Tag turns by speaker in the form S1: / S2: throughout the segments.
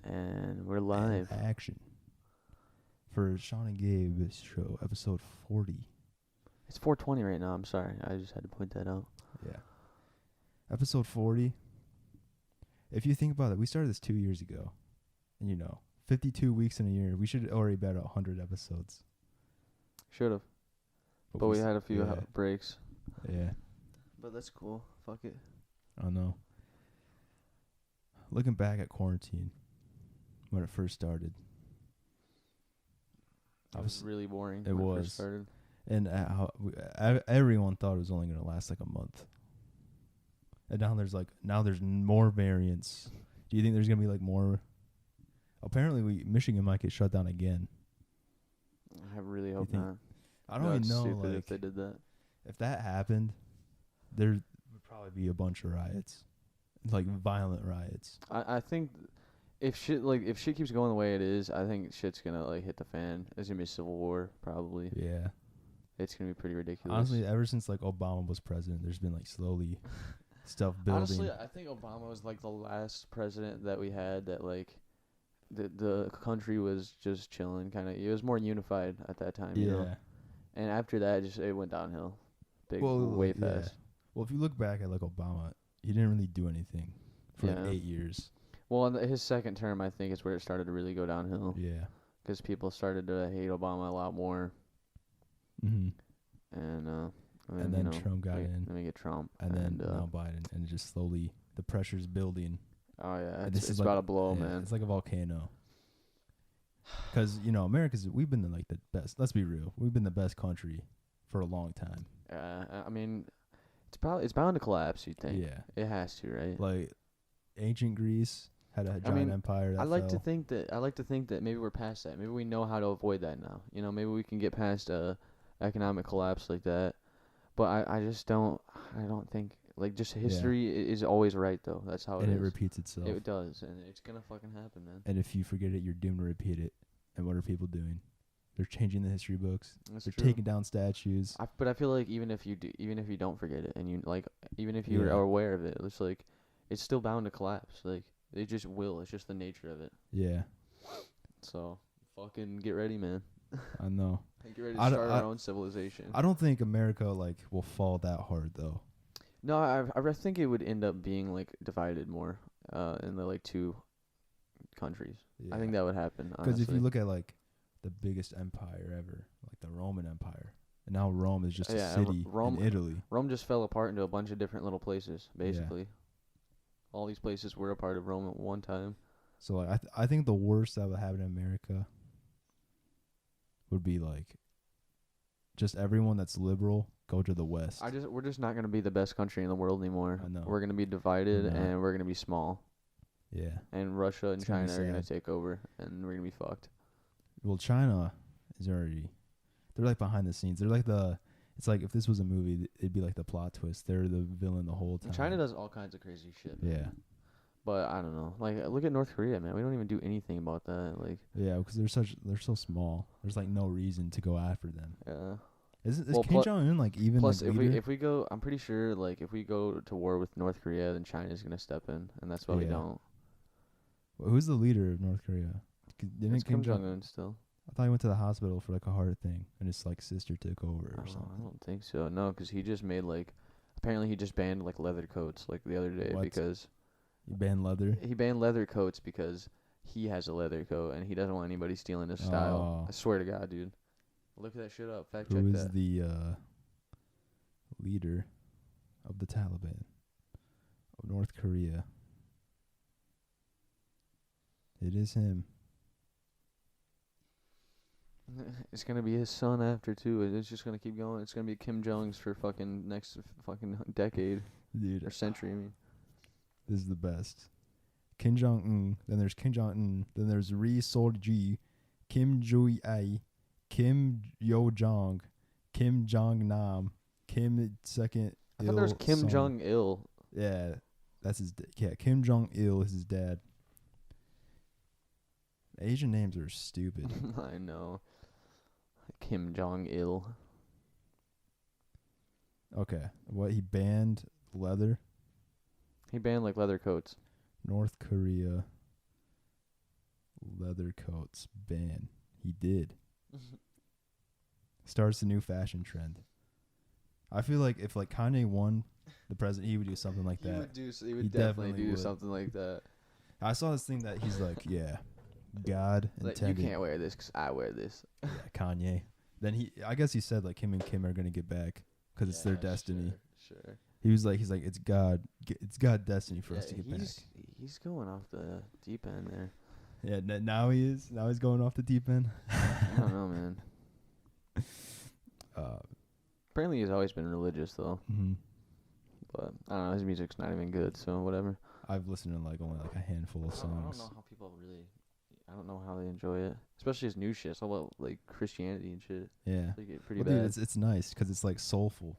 S1: And we're live.
S2: And action. For Shining Gabe show, episode 40.
S1: It's 4:20 right now. I'm sorry. I just had to point that out.
S2: Yeah. Episode 40. If you think about it, we started this 2 years ago. And 52 weeks in a year. We should already be at 100 episodes.
S1: Should have. But we had a few breaks.
S2: Yeah.
S1: But that's cool. Fuck it.
S2: I don't know. Looking back at quarantine, when it first started.
S1: It was really boring.
S2: It
S1: when
S2: was.
S1: It first started.
S2: And everyone thought it was only going to last like a month. And now there's more variants. Do you think there's going to be like more? Apparently Michigan might get shut down again.
S1: I really hope not.
S2: I don't even know
S1: stupid if they did that.
S2: If that happened, there would probably be a bunch of riots. Like violent riots.
S1: I think if shit keeps going the way it is, I think shit's gonna hit the fan. There's gonna be a civil war probably.
S2: Yeah.
S1: It's gonna be pretty ridiculous.
S2: Honestly, ever since Obama was president, there's been slowly stuff building.
S1: Honestly, I think Obama was the last president that we had that the country was just chilling kind of. It was more unified at that time.
S2: Yeah.
S1: And after that, it went downhill, way fast.
S2: Yeah. Well, if you look back at Obama, he didn't really do anything for 8 years.
S1: Well, his second term, I think, is where it started to really go downhill.
S2: Yeah.
S1: Because people started to hate Obama a lot more.
S2: Mhm.
S1: And
S2: then Trump got in.
S1: Then we get Trump.
S2: And then now Biden, and it just slowly the pressure's building.
S1: Oh yeah, it's about to blow, man.
S2: It's like a volcano. Because we've been the best. Let's be real, we've been the best country for a long time.
S1: I mean, it's bound to collapse. You think?
S2: Yeah,
S1: it has to, right?
S2: Ancient Greece had a giant empire. That
S1: I like
S2: fell.
S1: to think that maybe we're past that. Maybe we know how to avoid that now. Maybe we can get past economic collapse like that. But I just don't. I don't think just history is always right though. That's how it is.
S2: And it repeats itself.
S1: It does, and it's gonna fucking happen, man.
S2: And if you forget it, you're doomed to repeat it. And what are people doing? They're changing the history books. They're taking down statues.
S1: But I feel like even if you don't forget it, and you even if you are aware of it, it's still bound to collapse. It just will. It's just the nature of it.
S2: Yeah.
S1: So fucking get ready, man.
S2: I know.
S1: Get ready to start our own civilization.
S2: I don't think America will fall that hard though.
S1: No, I think it would end up being divided more in the two countries. Yeah. I think that would happen.
S2: Because if you look at the biggest empire ever, the Roman Empire, and now Rome is just a city in Italy.
S1: Rome just fell apart into a bunch of different little places, basically. Yeah. All these places were a part of Rome at one time.
S2: So I think the worst that would happen in America would be just everyone that's liberal go to the West.
S1: We're just not gonna be the best country in the world anymore.
S2: I know.
S1: We're gonna be divided and we're gonna be small.
S2: Yeah.
S1: And Russia and China are gonna take over, and we're gonna be fucked.
S2: Well, China is already. They're behind the scenes. They're it's if this was a movie, it'd be the plot twist. They're the villain the whole time.
S1: China does all kinds of crazy shit. Man.
S2: Yeah.
S1: But I don't know. Look at North Korea, man. We don't even do anything about that.
S2: Yeah, because they're so small. There's no reason to go after them.
S1: Yeah.
S2: Is Kim Jong Un even
S1: plus if we go, I'm pretty sure if we go to war with North Korea, then China's gonna step in, and that's why we don't.
S2: Well, who's the leader of North Korea?
S1: It's Kim Jong Un still.
S2: I thought he went to the hospital for a heart thing, and his sister took over or something.
S1: I don't think so. No, because he just made apparently he just banned leather coats the other day.
S2: What?
S1: Because
S2: he banned leather.
S1: He banned leather coats because he has a leather coat and he doesn't want anybody stealing his style. I swear to God, dude. Look at that shit up. Fact check that.
S2: Who is the leader of the Taliban of North Korea? It is him.
S1: It's gonna be his son after too. It's just gonna keep going. It's gonna be Kim Jong's for next decade,
S2: dude,
S1: or century. I mean,
S2: this is the best. Kim Jong Un. Then there's Kim Jong Un. Then there's Ri Sol Ji, Kim Jong Il, Kim Yo Jong, Kim Jong Nam, Kim Second.
S1: I thought there was Kim Jong Il.
S2: Yeah, that's his. Kim Jong Il is his dad. Asian names are stupid.
S1: I know. Kim Jong Il.
S2: Okay. What, he banned leather?
S1: He banned leather coats.
S2: North Korea leather coats ban. He did. Starts a new fashion trend. I feel like if like Kanye won the president, he would do something like that.
S1: He would definitely do something like that.
S2: I saw this thing that he's like, yeah, God intended.
S1: You can't wear this because I wear this.
S2: Yeah, Kanye. Then I guess he said like him and Kim are gonna get back because it's their destiny.
S1: Sure.
S2: He's like it's God destiny for us to get back.
S1: He's going off the deep end there.
S2: Yeah, now he is. Now he's going off the deep end.
S1: I don't know, man. Apparently he's always been religious though.
S2: Mm-hmm.
S1: But I don't know, his music's not even good, so whatever.
S2: I've listened to like only like a handful of songs.
S1: I don't know how people I don't know how they enjoy it, especially his new shit. It's all about like Christianity and shit.
S2: Yeah,
S1: They get pretty bad.
S2: Dude, it's nice because it's like soulful.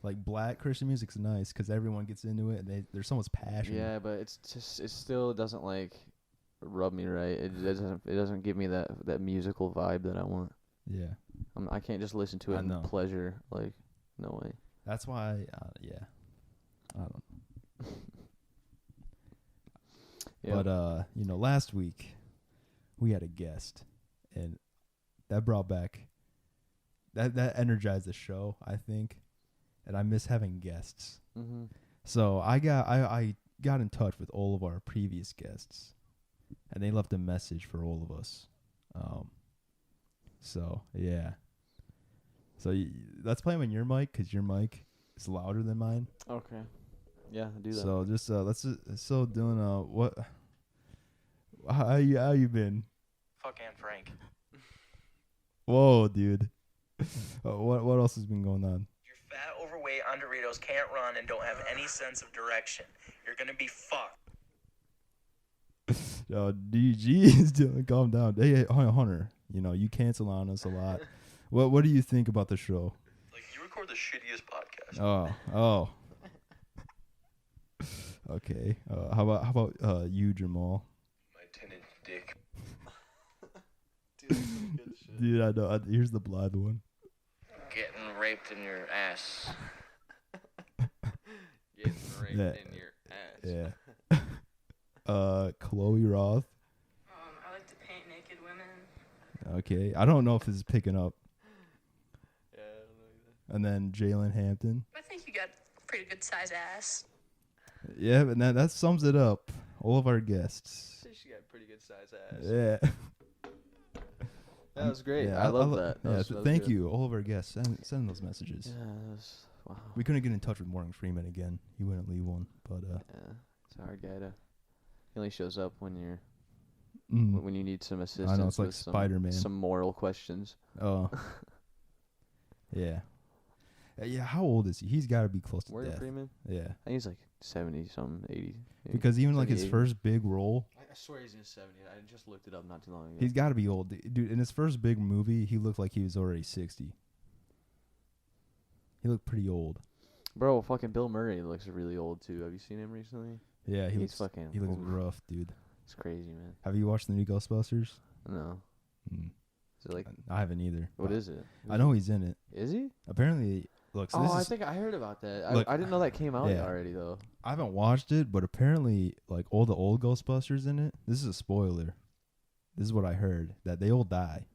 S2: Like black Christian music's nice because everyone gets into it and there's so much passion.
S1: Yeah, but it still doesn't like rub me right. It doesn't give me that musical vibe that I want.
S2: Yeah,
S1: I can't just listen to it in pleasure. Like, no way.
S2: That's why. Yeah, I don't know. Yep. But last week we had a guest, and that brought back that energized the show, I think, and I miss having guests.
S1: Mm-hmm.
S2: So I got in touch with all of our previous guests, and they left a message for all of us. So yeah. So let's play them in your mic because your mic is louder than mine.
S1: Okay. Yeah, do that.
S2: So just doing what? How you been?
S3: Fuck Anne Frank.
S2: Whoa, dude. What else has been going on?
S3: You're fat, overweight, underrated, can't run, and don't have any sense of direction. You're gonna be fucked.
S2: Yo, DG is doing. Calm down. Hey, Hunter. You cancel on us a lot. What do you think about the show?
S3: Like, you record the shittiest podcast.
S2: Oh. Okay. How about you, Jamal?
S3: My 10-inch dick.
S1: Dude, that's some good shit.
S2: Dude, I know. Here's the blind one.
S3: Getting raped in your ass.
S1: Getting raped in your ass.
S2: Yeah. Chloe Roth.
S4: I like to paint naked women.
S2: Okay. I don't know if this is picking up.
S1: Yeah, I don't know either.
S2: And then Jalen Hampton.
S4: I think you got pretty good size ass.
S2: Yeah, but that sums it up. All of our guests.
S1: She got pretty good size ass.
S2: Yeah.
S1: That was great.
S2: Yeah,
S1: I love that.
S2: That was thank you, all of our guests. Send those messages.
S1: Yeah, wow.
S2: We couldn't get in touch with Morgan Freeman again. He wouldn't leave one. But
S1: yeah, it's a hard guy to. He only shows up when when you need some assistance.
S2: I know, it's like
S1: with
S2: Spider-Man.
S1: Some moral questions.
S2: Oh. Yeah. Yeah, how old is he? He's got to be close to
S1: Morgan
S2: death.
S1: Freeman?
S2: Yeah.
S1: I think he's like 70-something, 80.
S2: Because even like his
S1: 80.
S2: first big role.
S1: I swear he's in his 70s. I just looked it up not too long ago.
S2: He's got to be old. Dude, in his first big movie, he looked like he was already 60. He looked pretty old.
S1: Bro, fucking Bill Murray looks really old too. Have you seen him recently?
S2: Yeah,
S1: He looks
S2: rough, dude.
S1: It's crazy, man.
S2: Have you watched the new Ghostbusters?
S1: No. Is it like
S2: I haven't either.
S1: what is it?
S2: I know he's in it.
S1: Is he?
S2: Apparently, look. So
S1: I think I heard about that.
S2: Look,
S1: I didn't know that came out
S2: yeah.
S1: already though.
S2: I haven't watched it, but apparently, like all the old Ghostbusters in it. This is a spoiler. This is what I heard, that they all die,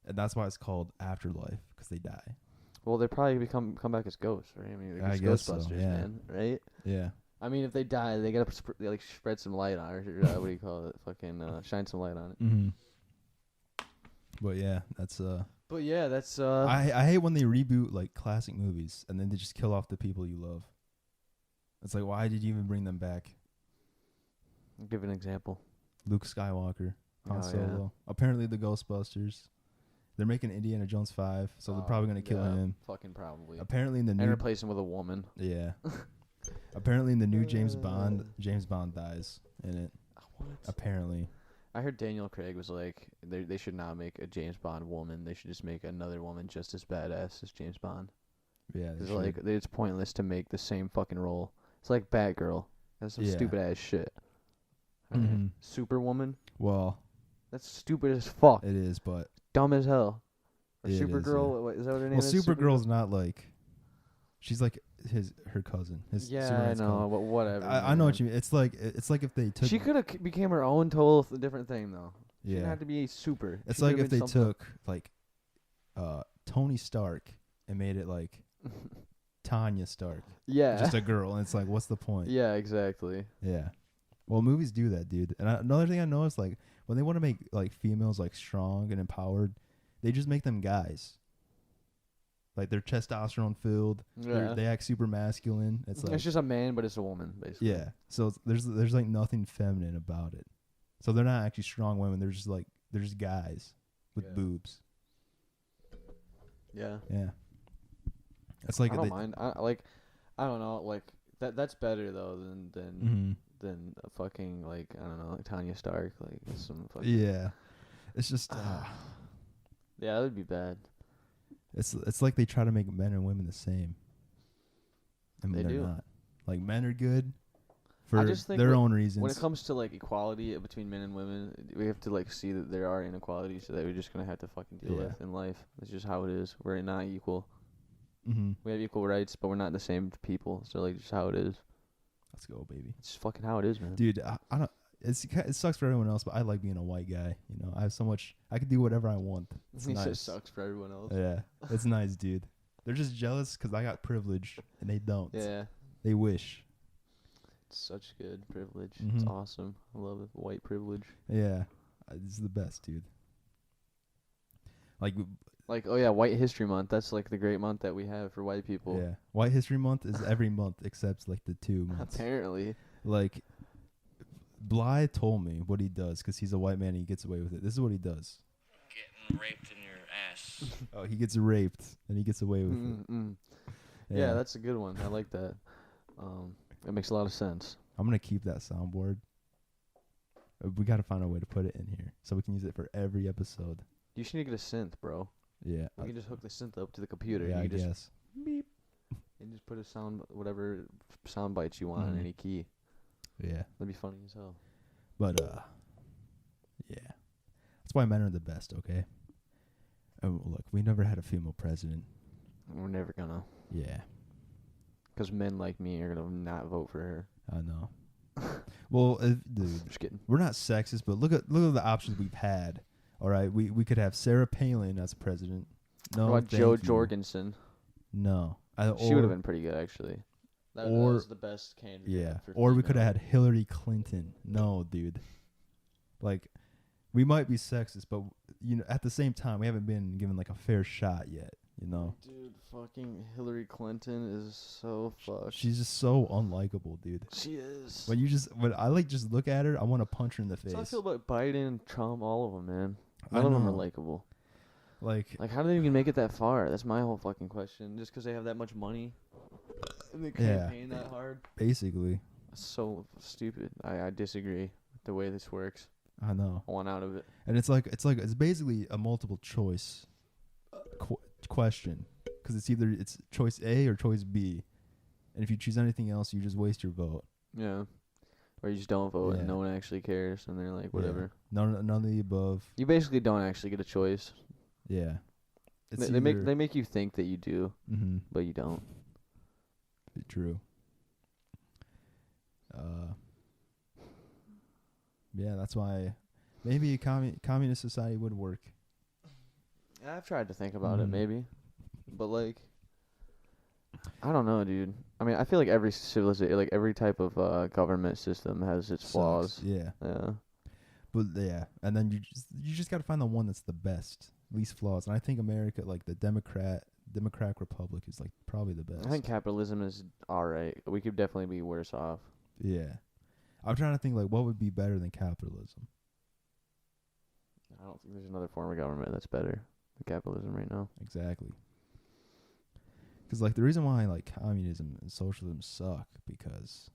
S2: and that's why it's called Afterlife, because they die.
S1: Well, they probably come back as ghosts, right? I mean,
S2: I
S1: they're
S2: guess so,
S1: Ghostbusters,
S2: yeah.
S1: man, right?
S2: Yeah.
S1: I mean, if they die, they gotta spread some light on it. Or, what do you call it? Fucking shine some light on it.
S2: Mm-hmm. But yeah, that's
S1: But yeah, that's
S2: I hate when they reboot like classic movies and then they just kill off the people you love. It's like, why did you even bring them back?
S1: I'll give an example.
S2: Luke Skywalker, Han Solo.
S1: Yeah.
S2: Apparently the Ghostbusters. They're making Indiana Jones 5, so they're probably gonna kill him.
S1: Fucking probably.
S2: Apparently in the
S1: And
S2: new
S1: replace him with a woman.
S2: yeah. Apparently in the new James Bond dies in it.
S1: What?
S2: Apparently.
S1: I heard Daniel Craig was like, they should not make a James Bond woman. They should just make another woman just as badass as James Bond.
S2: Yeah.
S1: It's like it's pointless to make the same fucking role. It's like Batgirl. That's some stupid ass shit.
S2: Mm-hmm.
S1: Superwoman.
S2: Well,
S1: That's stupid as fuck.
S2: it is, but
S1: Dumb as hell. Or
S2: It is,
S1: Supergirl. What, is that what her name is?
S2: Supergirl's not like, she's like her cousin. His
S1: Yeah, I
S2: Superman's
S1: know,
S2: cousin.
S1: but whatever.
S2: I know what
S1: man.
S2: you mean. It's like if they took.
S1: She could have became her own total different thing though. She didn't
S2: Yeah.
S1: have to be super.
S2: It's
S1: She
S2: like
S1: could've
S2: if they
S1: been something-
S2: took like Tony Stark and made it like Tanya Stark,
S1: Yeah.
S2: just a girl, and it's like, what's the point?
S1: Yeah, exactly.
S2: Yeah. Well, movies do that, dude. And another thing I noticed, like when they want to make like females like strong and empowered, they just make them guys. Like they're testosterone filled.
S1: Yeah.
S2: They act super masculine. It's like
S1: just a man, but it's a woman, basically.
S2: yeah. So there's like nothing feminine about it. So they're not actually strong women. They're just guys with
S1: Yeah.
S2: boobs.
S1: Yeah.
S2: Yeah. It's like
S1: I don't mind. I don't know. Like that's better though than a fucking like I don't know like Tanya Stark like some fucking
S2: Yeah. It's just
S1: yeah, that would be bad.
S2: it's like they try to make men and women the same. And
S1: They
S2: they're
S1: do.
S2: not. Like men are good for
S1: just think
S2: their
S1: when-
S2: own reasons.
S1: When it comes to like equality between men and women, we have to like see that there are inequalities that we're just gonna have to fucking deal
S2: Yeah.
S1: with in life. It's just how it is. We're not equal.
S2: Mm-hmm.
S1: We have equal rights, but we're not the same people. So like, just how it is.
S2: Let's go, baby.
S1: It's just fucking how it is, man.
S2: Dude, I don't. It sucks for everyone else, but I like being a white guy. You know, I have so much. I can do whatever I want. It's
S1: He said
S2: nice.
S1: sucks for everyone else.
S2: Yeah, it's nice, dude. They're just jealous because I got privilege and they don't.
S1: Yeah.
S2: They wish.
S1: It's such good privilege. It's
S2: Mhm.
S1: awesome. I love it. White privilege.
S2: Yeah, it's the best, dude. Like,
S1: Like, oh yeah, White History Month. That's like the great month that we have for white people.
S2: yeah, White History Month is every month except like the 2 months.
S1: Apparently.
S2: Like, Bly told me what he does because he's a white man and he gets away with it. This is what he does.
S5: Getting raped in your ass.
S2: Oh, he gets raped and he gets away with it.
S1: Mm-mm. Yeah, that's a good one. I like that. It makes a lot of sense.
S2: I'm gonna keep that soundboard. We gotta find a way to put it in here so we can use it for every episode.
S1: You should need to get a synth, bro.
S2: Yeah.
S1: We can just hook the synth up to the computer.
S2: Yeah,
S1: and
S2: I
S1: you just
S2: guess.
S1: beep, and just put a sound, whatever sound bites you want on
S2: Mhm.
S1: any key.
S2: Yeah.
S1: That'd be funny as hell.
S2: But yeah. That's why men are the best, okay? Oh, look, we never had a female president.
S1: We're never gonna,
S2: Yeah,
S1: 'cause men like me are gonna not vote for her.
S2: I know. Well, dude,
S1: Just kidding.
S2: we're not sexist, but look at the options we've had. All right, we could have Sarah Palin as president. No,
S1: What about
S2: thank
S1: Jo
S2: you.
S1: Jorgensen?
S2: No,
S1: She would have been pretty good, actually. That
S2: or-
S1: was the best candidate.
S2: Yeah,
S1: for
S2: or we could
S1: female.
S2: have had Hillary Clinton. No, dude. Like, we might be sexist, but at the same time, we haven't been given like a fair shot yet. You know,
S1: Dude, fucking Hillary Clinton is so fucked.
S2: she's just so unlikable, dude.
S1: She is.
S2: When I like just look at her, I want to punch her in the
S1: That's how I
S2: face.
S1: feel about Biden, Trump, all of them, man.
S2: I
S1: None of them are
S2: know.
S1: likable.
S2: Like,
S1: Like, how do they even make it that far? That's my whole fucking question. Just 'cause they have that much money and they
S2: Yeah.
S1: campaign that hard?
S2: basically,
S1: That's so stupid. I disagree with the way this works.
S2: I know.
S1: I want out of it.
S2: And it's basically a multiple choice question because it's choice A or choice B, and if you choose anything else, you just waste your vote.
S1: Yeah. Or you just don't vote
S2: Yeah.
S1: and no one actually cares and they're like, whatever.
S2: Yeah. None of the above.
S1: You basically don't actually get a choice.
S2: Yeah,
S1: They make you think that you do,
S2: Mm-hmm.
S1: but you don't.
S2: True. Yeah, that's why maybe a communist society would work.
S1: I've tried to think about it,
S2: Mhm.
S1: maybe. But, like, I don't know, dude. I mean, I feel like every civilization, like, every type of government system has its flaws.
S2: Sucks. Yeah,
S1: Yeah.
S2: but yeah, and then you just got to find the one that's the best, least flaws. And I think America, like the Democratic Republic, is like probably the best.
S1: I think capitalism is alright. We could definitely be worse off.
S2: Yeah, I'm trying to think like what would be better than capitalism.
S1: I don't think there's another form of government that's better than capitalism right now.
S2: Exactly. Because like the reason why like communism and socialism suck because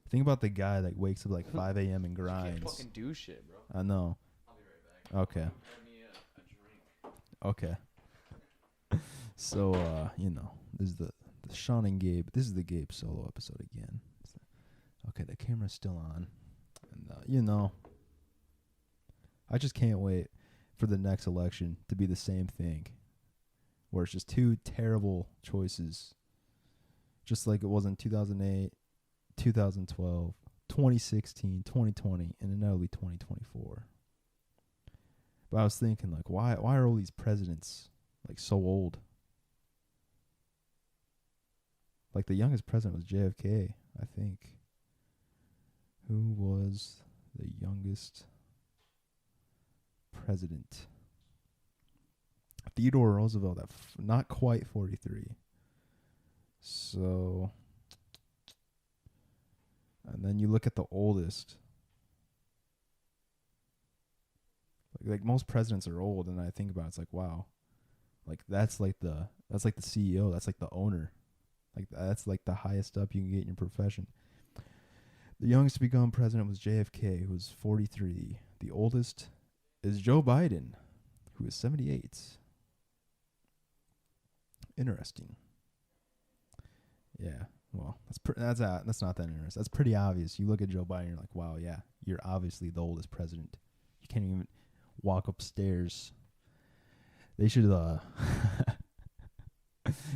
S2: think about the guy that wakes up like 5 a.m. and grinds.
S1: do shit, bro.
S2: I know.
S1: I'll be right back.
S2: Okay.
S1: Grab me a drink.
S2: Okay. So this is the Shining Gabe. This is the Gabe solo episode again. Okay, the camera's still on, and I just can't wait for the next election to be the same thing, where it's just two terrible choices, just like it was in 2008, 2012, 2016, 2020, and then that'll be 2024. But I was thinking, like, why are all these presidents like so old? Like the youngest president was JFK, I think. Who was the youngest president? Theodore Roosevelt, not quite 43. So, and then you look at the oldest. Like most presidents are old, and I think about it, it's like, wow, like that's like the CEO, that's like the owner, like that's like the highest up you can get in your profession. The youngest to become president was JFK, who was 43. The oldest is Joe Biden, who is 78. Interesting. Yeah, well, that's not that interesting. That's pretty obvious. You look at Joe Biden, you're like, wow, yeah, you're obviously the oldest president. You can't even walk upstairs. They should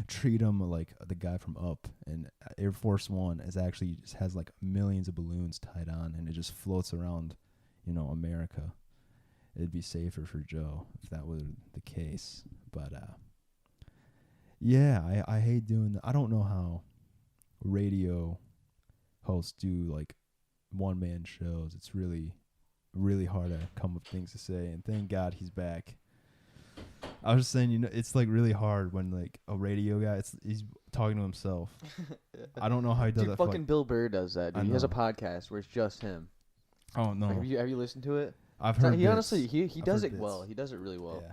S2: treat him like the guy from Up, and Air Force One is actually just has like millions of balloons tied on, and it just floats around, America. It'd be safer for Joe if that were the case. But yeah, I hate doing that. I don't know how radio hosts do like one-man shows. It's really, really hard to come up with things to say, and thank God he's back. I was just saying, it's like really hard when like a radio guy, he's talking to himself. I don't know how he does that.
S1: Fucking Bill Burr does that, dude. He has a podcast where it's just him.
S2: Oh no!
S1: Like, have you listened to it?
S2: I've heard.
S1: He honestly he does it
S2: bits.
S1: well. He does it really well.
S2: Yeah.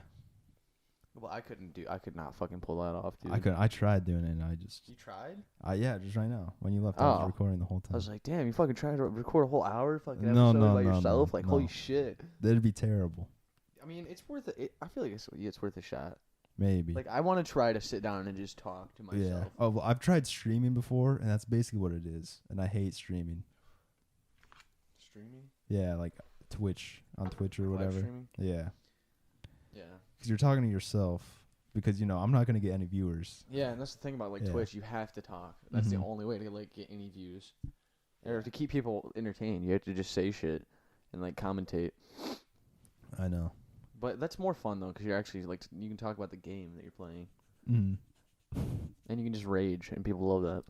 S1: Well, I could not fucking pull that off, dude.
S2: I tried doing it, and I just.
S1: You tried?
S2: Yeah, just right now. When you left, I was recording the whole time.
S1: I was like, damn, you fucking tried to record a whole hour, fucking
S2: No,
S1: episode
S2: no,
S1: by
S2: no,
S1: yourself?
S2: no,
S1: Like,
S2: no.
S1: holy shit.
S2: That'd be terrible.
S1: I mean, it's worth it. I feel like it's worth a shot.
S2: Maybe.
S1: Like, I want to try to sit down and just talk to myself.
S2: Yeah. Oh, well, I've tried streaming before, and that's basically what it is. And I hate streaming.
S1: Streaming?
S2: Yeah, like Twitch, on Twitch or
S1: Live
S2: whatever.
S1: streaming?
S2: Yeah.
S1: Yeah.
S2: Because you're talking to yourself. Because, I'm not going to get any viewers.
S1: Yeah, and that's the thing about, like,
S2: Yeah.
S1: Twitch. You have to talk. That's the only way to, like, get any views. Or to keep people entertained, you have to just say shit and, like, commentate.
S2: I know.
S1: But that's more fun, though, because you're actually, like, you can talk about the game that you're playing.
S2: Mm.
S1: And you can just rage, and people love that.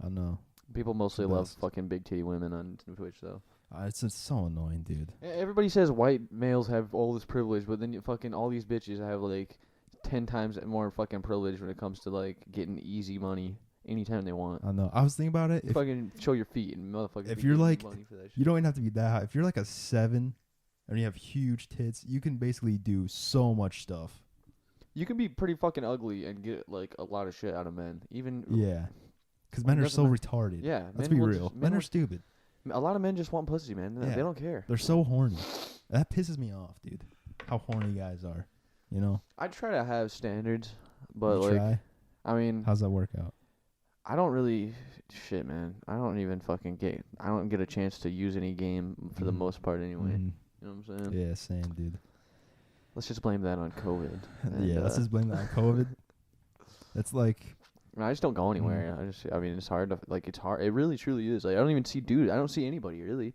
S2: I know.
S1: People mostly
S2: The
S1: love
S2: best.
S1: fucking big titty women on Twitch, though.
S2: It's so annoying, dude.
S1: Everybody says white males have all this privilege, but then you fucking all these bitches have, like, 10 times more fucking privilege when it comes to, like, getting easy money anytime they want.
S2: I know. I was thinking about it.
S1: Fucking show your feet and motherfuckers.
S2: If
S1: be
S2: you're
S1: giving
S2: like,
S1: money for that shit.
S2: you don't even have to be that high. If you're like a 7 and you have huge tits, you can basically do so much stuff.
S1: You can be pretty fucking ugly and get, like, a lot of shit out of men. Even
S2: Yeah. Because men are so retarded.
S1: Yeah.
S2: Let's
S1: men
S2: be
S1: will
S2: real.
S1: just-
S2: Men are
S1: will-
S2: stupid.
S1: A lot of men just want pussy, man.
S2: Yeah.
S1: They don't care.
S2: They're so horny. That pisses me off, dude. How horny guys are.
S1: I try to have standards, but,
S2: You
S1: like,
S2: try?
S1: I mean,
S2: How's that work out?
S1: I don't really, shit, man. I don't even fucking I don't get a chance to use any game for the most part anyway.
S2: Mhm.
S1: You know what I'm saying?
S2: Yeah, same, dude.
S1: Let's just blame that on COVID.
S2: Yeah, let's just blame that on COVID. It's like,
S1: I just don't go anywhere. I mean, it's hard to, like, it's hard. It really, truly is. Like, I don't even see dudes. I don't see anybody, really.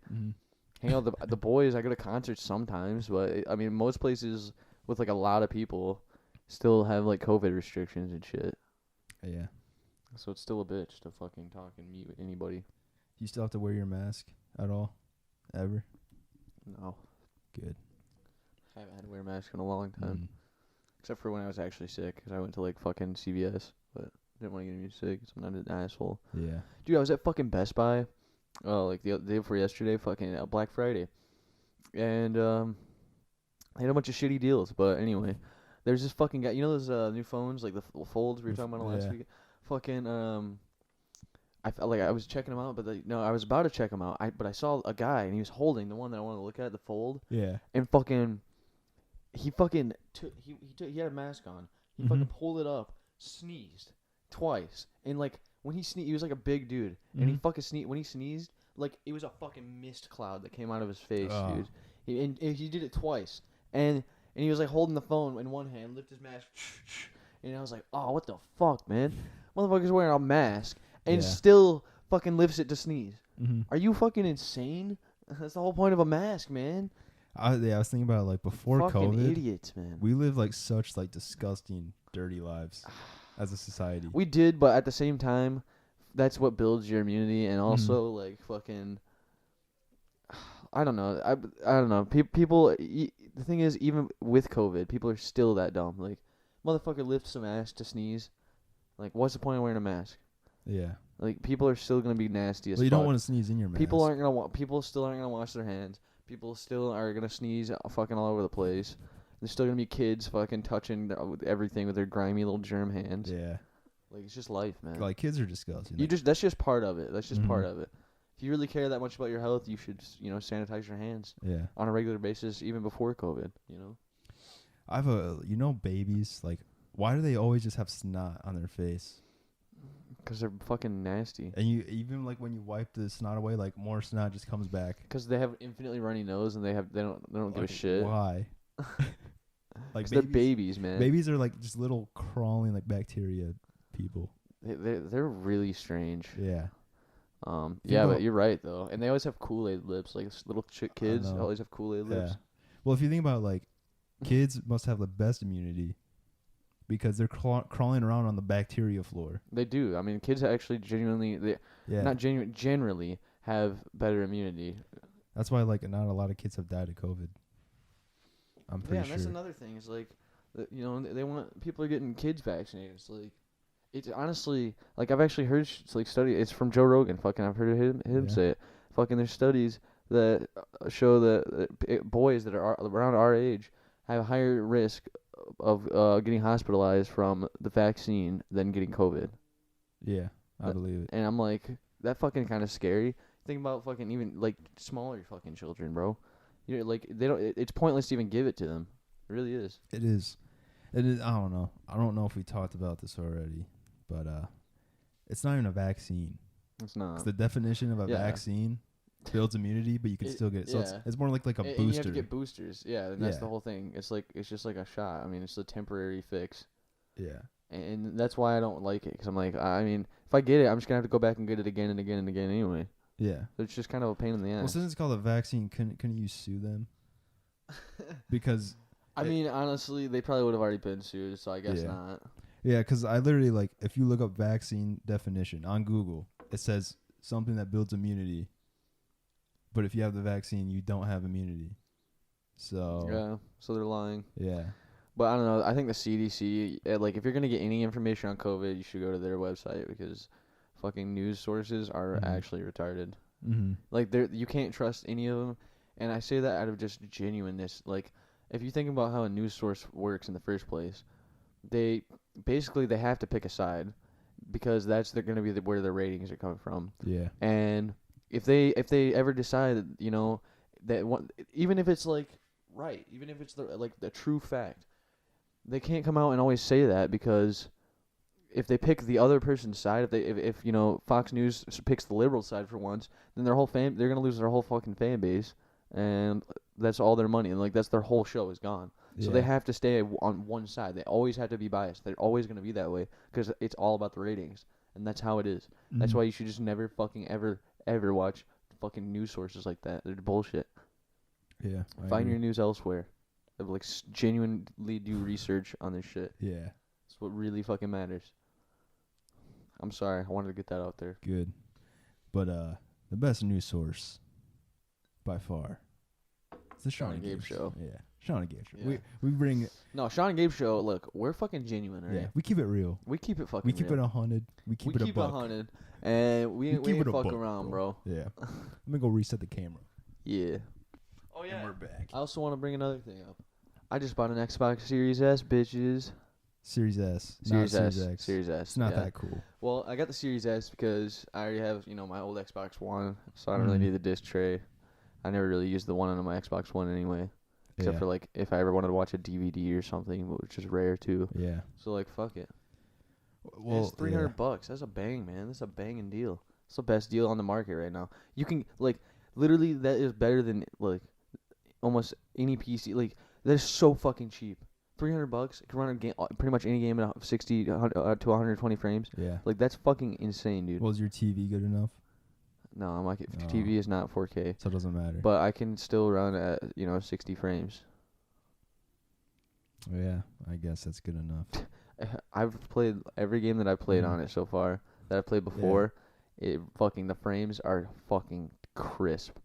S1: Hang out with the boys. I go to concerts sometimes, but, I mean, most places with, like, a lot of people still have, like, COVID restrictions and shit.
S2: yeah.
S1: So it's still a bitch to fucking talk and meet with anybody.
S2: You still have to wear your mask at all? Ever?
S1: No.
S2: Good.
S1: I haven't had to wear a mask in a long time.
S2: Mm.
S1: Except for when I was actually sick, because I went to, like, fucking CVS, but didn't want to get me sick, so I'm not an asshole.
S2: Yeah.
S1: Dude, I was at fucking Best Buy, like, the day before yesterday, fucking Black Friday. And, they had a bunch of shitty deals, but anyway, there's this fucking guy, you know those new phones, like the folds we were talking about last week? Fucking, I felt like I was checking them out, but I was about to check them out, but I saw a guy, and he was holding the one that I wanted to look at, the fold,
S2: Yeah.
S1: and fucking, he had a mask on, he fucking pulled it up, sneezed twice, and, like, when he sneezed, he was like a big dude, and he fucking sneezed, when he sneezed, like, it was a fucking mist cloud that came out of his face, dude. And he did it twice, and he was like holding the phone in one hand, lifted his mask, and I was like, oh, what the fuck, man? Motherfucker's wearing a mask and
S2: Yeah.
S1: still fucking lifts it to sneeze.
S2: Mm-hmm.
S1: Are you fucking insane? That's the whole point of a mask, man.
S2: I was thinking about like before
S1: Fucking
S2: COVID,
S1: idiots, man.
S2: we lived like such like disgusting, dirty lives as a society.
S1: We did, but at the same time, that's what builds your immunity, and also
S2: Mm-hmm.
S1: like fucking. I don't know. I don't know. People. The thing is, even with COVID, people are still that dumb. Like, motherfucker lifts some ass to sneeze. Like, what's the point of wearing a mask?
S2: Yeah.
S1: Like, people are still gonna be nasty as
S2: Well, you
S1: fuck.
S2: don't want to sneeze in your mask.
S1: People aren't gonna. People still aren't gonna wash their hands. People still are gonna sneeze fucking all over the place. There's still gonna be kids fucking touching everything with their grimy little germ hands.
S2: Yeah.
S1: Like, it's just life, man.
S2: Like kids are disgusting.
S1: You just that's just part of it. That's just part
S2: Mhm.
S1: of it. If you really care that much about your health, you should sanitize your hands
S2: Yeah.
S1: on a regular basis, even before COVID.
S2: I've babies, like, why do they always just have snot on their face?
S1: Because they're fucking nasty.
S2: And you even like when you wipe the snot away, like more snot just comes back.
S1: Because they have infinitely runny nose and they don't give a shit.
S2: Why? Like
S1: They're babies, man.
S2: Babies are like just little crawling like bacteria people.
S1: They're really strange.
S2: Yeah.
S1: Yeah,
S2: about-
S1: but you're right though, and they always have Kool-Aid lips. Like little kids
S2: know.
S1: always have Kool-Aid
S2: Yeah.
S1: lips.
S2: Well, if you think about like kids must have the best immunity because they're crawling around on the bacteria floor.
S1: They do. I mean, kids actually
S2: Yeah.
S1: generally have better immunity.
S2: That's why like not a lot of kids have died of COVID. I'm pretty
S1: Yeah, and
S2: sure.
S1: that's another thing. Is like, they want people are getting kids vaccinated. It's like, it's honestly like I've actually heard study. It's from Joe Rogan. Fucking, I've heard him
S2: Yeah.
S1: say it. Fucking, there's studies that show that boys that are around our age have a higher risk of getting hospitalized from the vaccine than getting COVID.
S2: Yeah, I believe it.
S1: And I'm like, that fucking kind of scary. Think about fucking even like smaller fucking children, bro. You're like they don't. It's pointless to even give it to them. It really is.
S2: It is. It is. I don't know. I don't know if we talked about this already, but it's not even a vaccine.
S1: It's not.
S2: 'Cause the definition of a
S1: Yeah.
S2: vaccine builds immunity, but you can still get it. So
S1: yeah.
S2: it's more like a
S1: And you have
S2: booster.
S1: to get boosters. Yeah, and that's
S2: Yeah.
S1: the whole thing. It's just like a shot. I mean, it's a temporary fix.
S2: Yeah.
S1: And that's why I don't like it. Because I'm like, I mean, if I get it, I'm just going to have to go back and get it again and again and again anyway.
S2: Yeah.
S1: So it's just kind of a pain in the
S2: Well,
S1: ass.
S2: since it's called a vaccine, couldn't you sue them? Because
S1: I mean, honestly, they probably would have already been sued, so I guess
S2: Yeah.
S1: not.
S2: yeah, because I literally like if you look up vaccine definition on Google, it says something that builds immunity. But if you have the vaccine, you don't have immunity. So
S1: Yeah, so they're lying.
S2: yeah.
S1: But I don't know. I think the CDC, like, if you're going to get any information on COVID, you should go to their website because fucking news sources are
S2: Mhm.
S1: actually retarded.
S2: Mm-hmm.
S1: Like, you can't trust any of them. And I say that out of just genuineness. Like, if you think about how a news source works in the first place, they have to pick a side because they're going to be where their ratings are coming from.
S2: Yeah.
S1: And if they ever decide, that even if it's like right, even if it's the true fact, they can't come out and always say that because if they pick the other person's side, if Fox News picks the liberal side for once, then they're gonna lose their whole fucking fan base, and that's all their money, and like that's their whole show is gone. So they have to stay on one side. They always have to be biased. They're always gonna be that way because it's all about the ratings, and that's how it is. That's
S2: Mhm.
S1: why you should just never fucking ever watch fucking news sources like that. They're bullshit.
S2: Yeah. I
S1: Find
S2: agree.
S1: your news elsewhere. Like genuinely do research on this shit.
S2: Yeah.
S1: That's what really fucking matters. I'm sorry, I wanted to get that out there.
S2: Good. But the best news source by far. It's the Sean and Gabe show. Yeah. Sean and Gabe show.
S1: Yeah.
S2: We bring
S1: No, Sean and Gabe show. Look, we're fucking genuine, right?
S2: yeah, we keep it real.
S1: We keep it fucking.
S2: We keep
S1: real.
S2: it 100. We keep it a buck.
S1: 100, and we
S2: keep
S1: ain't
S2: it a
S1: fuck
S2: buck,
S1: around, bro.
S2: Yeah. Let me go reset the camera.
S1: Yeah.
S2: Oh yeah. And we're back.
S1: I also want to bring another thing up. I just bought an Xbox Series S, bitches.
S2: Series S.
S1: Series
S2: not
S1: S.
S2: Series X.
S1: Series S.
S2: It's not
S1: yeah.
S2: that cool.
S1: Well, I got the Series S because I already have, my old Xbox One, so I don't really
S2: Mhm.
S1: need the disc tray. I never really used the one on my Xbox One anyway, except
S2: Yeah.
S1: for like if I ever wanted to watch a DVD or something, which is rare too.
S2: Yeah.
S1: So like, fuck it.
S2: Well,
S1: It's $300. That's a bang, man. That's a banging deal. It's the best deal on the market right now. You can literally that is better than almost any PC. Like that is so fucking cheap. $300. It can run a game, pretty much any game at 60 to 120 frames.
S2: Yeah.
S1: Like that's fucking insane, dude.
S2: Was your TV good enough?
S1: No, my
S2: Oh.
S1: TV is not 4K,
S2: So it doesn't matter.
S1: but I can still run at 60 frames.
S2: Yeah, I guess that's good enough.
S1: I've played every game that I've played on it so far that I've played before. The frames are fucking crisp,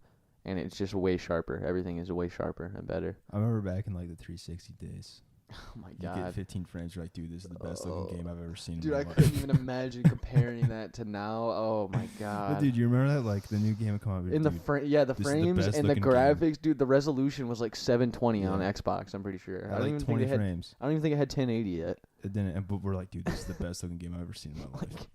S1: and it's just way sharper. Everything is way sharper and better.
S2: I remember back in like the 360 days.
S1: Oh my
S2: You get
S1: god,
S2: 15 frames. You're like, dude, this is the best looking game I've ever seen.
S1: dude!
S2: in
S1: I
S2: my
S1: couldn't
S2: life.
S1: even imagine comparing that to now. Oh my god,
S2: But dude, you remember that like the new game would come out?
S1: in the
S2: dude,
S1: the
S2: this is the
S1: frames
S2: best
S1: and the
S2: looking game.
S1: graphics, dude. The resolution was like 720 on
S2: Yeah.
S1: Xbox. I'm pretty sure.
S2: at
S1: I don't
S2: like
S1: even
S2: 20
S1: think it had.
S2: frames.
S1: I don't even think it had 1080 yet.
S2: It didn't. But we're like, dude, this is the best looking game I've ever seen in my life.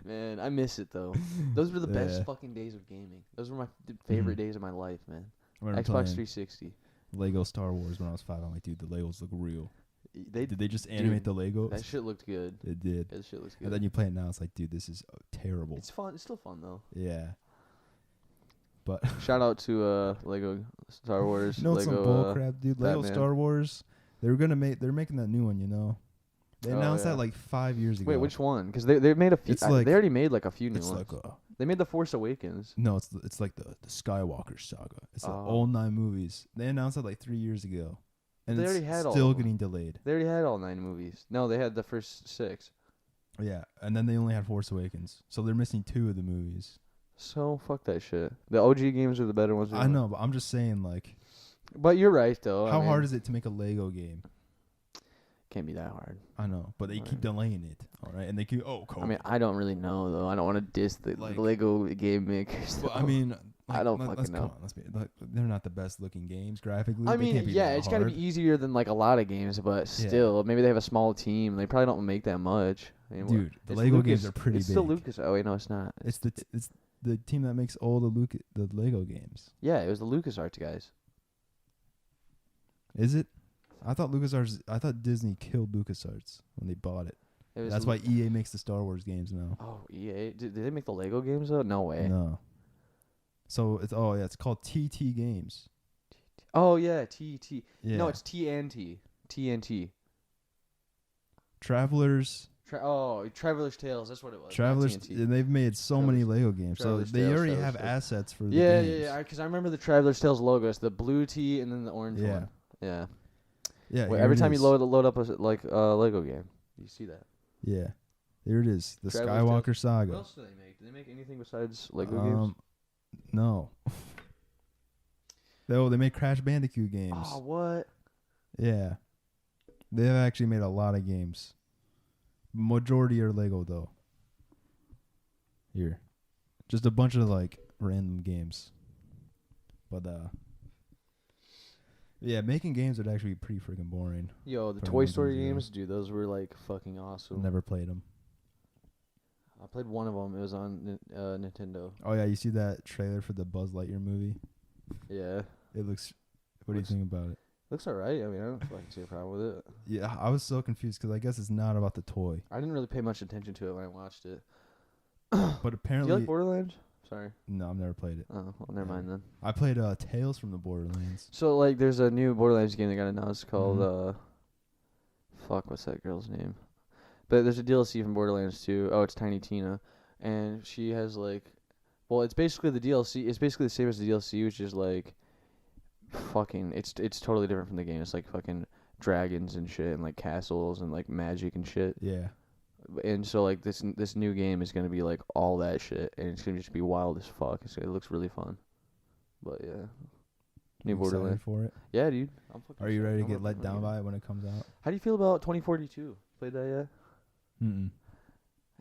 S1: Man, I miss it though. Those were the
S2: Yeah.
S1: best fucking days of gaming. Those were my favorite days of my life, man.
S2: I remember
S1: Xbox
S2: playing
S1: 360.
S2: Lego Star Wars when I was 5. I'm like, dude, the Legos look real.
S1: They
S2: Did they just animate the Legos?
S1: that shit looked good.
S2: It did.
S1: That shit looks good.
S2: And then you play it now, it's like, dude, this is terrible.
S1: It's fun. It's still fun though.
S2: Yeah. But
S1: Shout out to Lego Star Wars.
S2: you know what's some
S1: Lego,
S2: bull crap, dude? Lego
S1: Batman.
S2: Star Wars. They're making that new one, you know. They
S1: Oh,
S2: announced
S1: yeah.
S2: that like 5 years ago.
S1: Wait, which one? Because they made a few.
S2: It's like-
S1: they already made like a few new
S2: It's
S1: ones.
S2: like
S1: They made the Force Awakens.
S2: no, it's like the Skywalker saga. It's like
S1: Oh.
S2: all 9 movies. They announced that like 3 years ago, and
S1: They
S2: it's
S1: already had all
S2: still
S1: of them.
S2: getting delayed.
S1: They already had all 9 movies. No, they had the first 6.
S2: Yeah, and then they only had Force Awakens, so they're missing 2 of the movies.
S1: So fuck that shit. The OG games are the better ones.
S2: I know, but I'm just saying, like,
S1: But you're right though.
S2: how hard is it to make a Lego game?
S1: Can't be that hard.
S2: I know, but they keep
S1: Right.
S2: delaying it. All right, and they keep
S1: I mean, I don't really know though. I don't want to diss the
S2: Like-
S1: Lego game makers.
S2: Well, I
S1: though.
S2: mean,
S1: I don't
S2: let's
S1: fucking know.
S2: Come on, let's be, like, they're not the best looking games graphically.
S1: I
S2: They
S1: mean,
S2: can't be
S1: yeah,
S2: that
S1: it's got to be
S2: hard.
S1: easier than like a lot of games, but still, maybe they have a small team. They probably don't make that much. I mean,
S2: Dude, the
S1: it's
S2: Lego games
S1: Lucas-
S2: are pretty
S1: it's
S2: big.
S1: still Lucas. Oh wait, no, it's not.
S2: It's the team that makes all the Lego games.
S1: Yeah, it was the LucasArts guys.
S2: Is it? I thought Disney killed LucasArts when they bought it.
S1: It was
S2: That's why EA makes the Star Wars games now.
S1: Oh, EA. Did they make the Lego games though? No way.
S2: No. So it's called TT Games.
S1: Oh yeah, TT.
S2: Yeah.
S1: No, it's TNT. TNT.
S2: Travelers
S1: Traveler's Tales. That's what it was. not
S2: Travelers
S1: TNT.
S2: and they've made so many
S1: Travelers-
S2: Lego games. So
S1: Travelers
S2: they
S1: Tales,
S2: already
S1: Travelers
S2: have
S1: Tales.
S2: assets for the
S1: Yeah,
S2: games.
S1: yeah. Because I remember the Traveler's Tales logo. It's the blue T and then the orange
S2: Yeah.
S1: one. Yeah.
S2: Yeah.
S1: Wait,
S2: here
S1: every
S2: it
S1: time you
S2: is.
S1: load up a Lego game, you see that.
S2: Yeah. Here it is. The
S1: Traveller's
S2: Skywalker
S1: Tales.
S2: Saga.
S1: What else do they make? Do they make anything besides Lego games?
S2: No. They make Crash Bandicoot games.
S1: Oh, what?
S2: Yeah. They have actually made a lot of games. Majority are Lego though. Here. Just a bunch of like random games. But yeah, making games would actually be pretty freaking boring.
S1: Yo, the
S2: Putting
S1: Toy
S2: them
S1: Story
S2: together.
S1: games, dude, those were like fucking awesome.
S2: Never played them.
S1: I played one of them. It was on Nintendo.
S2: Oh yeah, you see that trailer for the Buzz Lightyear movie?
S1: Yeah.
S2: It looks. What do you
S1: Looks-
S2: think about it?
S1: Looks alright. I mean, I don't fucking see a problem with it.
S2: Yeah, I was so confused because I guess it's not about the toy,
S1: I didn't really pay much attention to it when I watched it.
S2: but
S1: Do
S2: apparently
S1: you like Borderlands? Sorry.
S2: no, I've never played it.
S1: Oh, well, never
S2: Yeah.
S1: mind then.
S2: I played Tales from the Borderlands.
S1: So, like, there's a new Borderlands game that got announced called,
S2: Mhm.
S1: fuck, what's that girl's name? But there's a DLC from Borderlands 2. Oh, it's Tiny Tina. And she has, like, well, it's basically the DLC. It's basically the same as the DLC, which is, like, fucking, it's totally different from the game. It's, like, fucking dragons and shit and, like, castles and, like, magic and shit.
S2: Yeah.
S1: And so, like, this new game is going to be, like, all that shit. And it's going to just be wild as fuck. It looks really fun. But, yeah. New
S2: You excited
S1: Borderlands.
S2: for it?
S1: Yeah, dude. I'm fucking
S2: Are you ready to
S1: I'm
S2: get let
S1: fucking
S2: down
S1: ready.
S2: by it when it comes out?
S1: How do you feel about 2042? Played that yet?
S2: Mm-mm.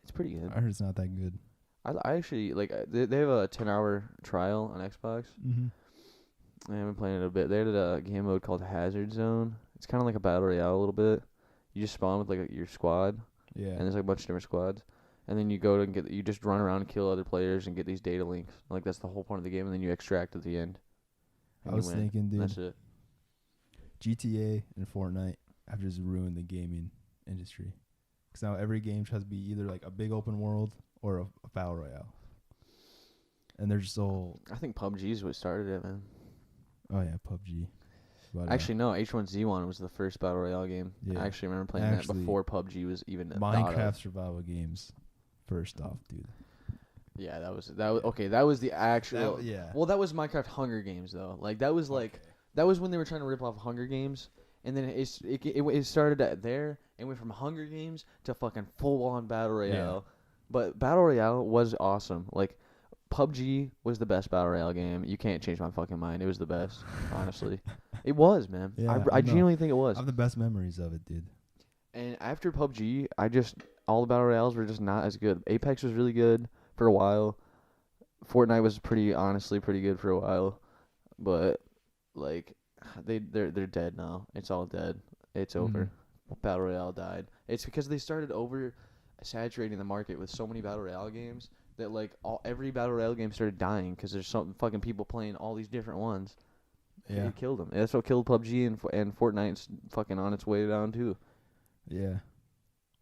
S1: It's pretty good.
S2: I heard it's not that good.
S1: I actually, like, they have a 10-hour trial on Xbox.
S2: Mm-hmm.
S1: I haven't played it a bit. They added a game mode called Hazard Zone. It's kind of like a battle royale a little bit. You just spawn with, like, your squad.
S2: Yeah.
S1: And there's like a bunch of different squads, and then you go to you just run around and kill other players and get these data links. Like that's the whole point of the game, and then you extract at the end.
S2: I
S1: and you
S2: was
S1: win.
S2: thinking, dude,
S1: That's it.
S2: GTA and Fortnite have just ruined the gaming industry. Because now every game has to be either like a big open world or a battle royale. And they're just all,
S1: I think PUBG is what started it, man.
S2: oh yeah, PUBG. But
S1: Actually, no. H1Z1 was the first battle royale game.
S2: Yeah.
S1: I actually remember playing that before PUBG was even thought
S2: Minecraft
S1: of.
S2: survival games. First off, dude.
S1: Yeah, that was okay. That was the actual.
S2: Yeah.
S1: Well, that was Minecraft Hunger Games though. Like that was like that was when they were trying to rip off Hunger Games, and then it started at there and went from Hunger Games to fucking full on battle royale.
S2: Yeah.
S1: But battle royale was awesome. Like PUBG was the best battle royale game. You can't change my fucking mind. It was the best, honestly. It was, man.
S2: Yeah,
S1: I
S2: I
S1: genuinely think it was.
S2: I have the best memories of it, dude.
S1: And after PUBG, all the battle royales were just not as good. Apex was really good for a while. Fortnite was honestly pretty good for a while, but like they're dead now. It's all dead. It's over. Battle royale died. It's because they started saturating the market with so many battle royale games that like every battle royale game started dying because there's some fucking people playing all these different ones.
S2: Yeah.
S1: It killed them. That's what killed PUBG and Fortnite's fucking on its way down too.
S2: Yeah.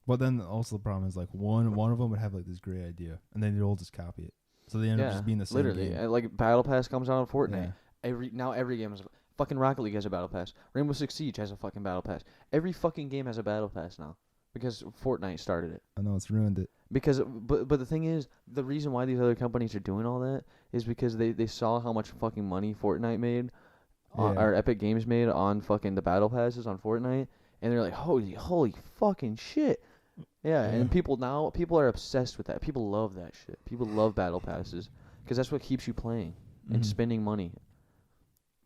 S2: But then also the problem is like one of them would have like this great idea, and then they'd all just copy it. So they end up just being the same
S1: literally.
S2: game.
S1: Like Battle Pass comes out on Fortnite.
S2: Yeah.
S1: Every game has fucking Rocket League has a Battle Pass. Rainbow Six Siege has a fucking Battle Pass. Every fucking game has a Battle Pass now because Fortnite started it.
S2: I know, it's ruined it.
S1: Because but the thing is, the reason why these other companies are doing all that is because they saw how much fucking money Fortnite made, or Epic Games made on fucking the Battle Passes on Fortnite, and they're like, holy fucking shit. Yeah, and people are obsessed with that. People love that shit. People love battle passes because that's what keeps you playing and spending money.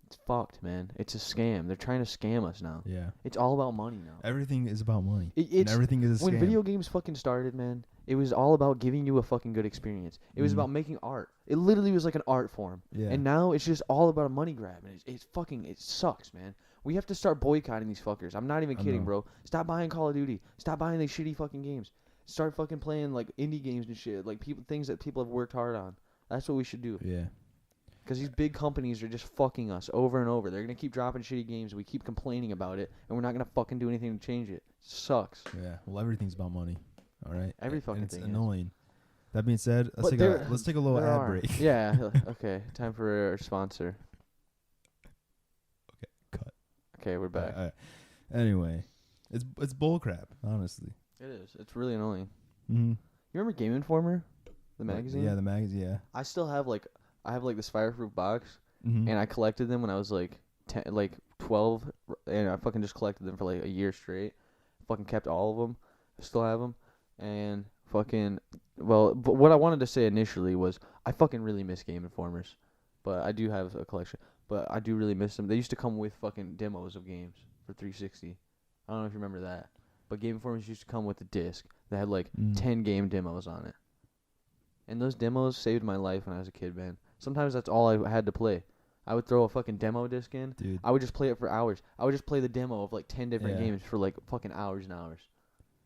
S1: It's fucked, man. It's a scam. They're trying to scam us now.
S2: Yeah.
S1: It's all about money now.
S2: Everything is about money.
S1: And
S2: everything is a scam.
S1: When video games fucking started, man, it was all about giving you a fucking good experience. It was about making art. It literally was like an art form.
S2: Yeah.
S1: And now it's just all about a money grab. And it sucks, man. We have to start boycotting these fuckers. I'm not even kidding, bro. Stop buying Call of Duty. Stop buying these shitty fucking games. Start fucking playing like indie games and shit. Like things that people have worked hard on. That's what we should do.
S2: Yeah.
S1: Because these big companies are just fucking us over and over. They're going to keep dropping shitty games. We keep complaining about it. And we're not going to fucking do anything to change it. Sucks.
S2: Yeah. Well, everything's about money. All right?
S1: Every fucking
S2: it's
S1: thing
S2: annoying. That being said, let's take a little
S1: there
S2: ad
S1: are.
S2: break.
S1: Yeah. Okay. Time for our sponsor.
S2: Okay. Cut.
S1: Okay, we're back.
S2: All right. Anyway, it's bullcrap, honestly.
S1: It is. It's really annoying.
S2: Mm-hmm.
S1: You remember Game Informer? The magazine?
S2: Yeah, the magazine, yeah.
S1: I still have I have this fireproof box,
S2: Mm-hmm.
S1: and I collected them when I was 12, and I fucking just collected them for like a year straight. Fucking kept all of them. I still have them, and fucking but what I wanted to say initially was I fucking really miss Game Informers, but I do have a collection. But I do really miss them. They used to come with fucking demos of games for 360. I don't know if you remember that, but Game Informers used to come with a disc that had 10 game demos on it. And those demos saved my life when I was a kid, man. Sometimes that's all I had to play. I would throw a fucking demo disc in.
S2: Dude.
S1: I would just play it for hours. I would just play the demo of 10 different games for fucking hours and hours.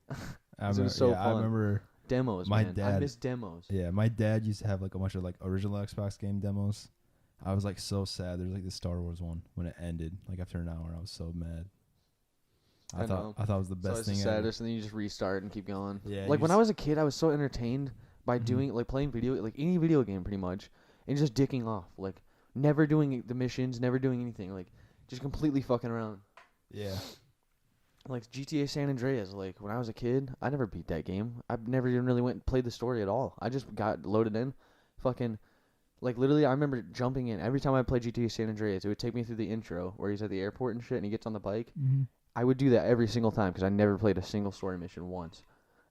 S1: It was so fun.
S2: I remember
S1: demos,
S2: my
S1: man.
S2: dad,
S1: I miss demos.
S2: Yeah, my dad used to have a bunch of original Xbox game demos. I was so sad. There's this Star Wars one when it ended. After an hour, I was so mad. I thought it was the best thing
S1: the
S2: ever.
S1: saddest, and then you just restart and keep going.
S2: Yeah.
S1: When I was a kid, I was so entertained by doing playing any video game pretty much, and just dicking off, never doing the missions, never doing anything, just completely fucking around.
S2: Yeah.
S1: GTA San Andreas, when I was a kid, I never beat that game. I never even really went and played the story at all. I just got loaded in, fucking, literally, I remember jumping in. Every time I played GTA San Andreas, it would take me through the intro where he's at the airport and shit, and he gets on the bike.
S2: Mm-hmm.
S1: I would do that every single time because I never played a single story mission once.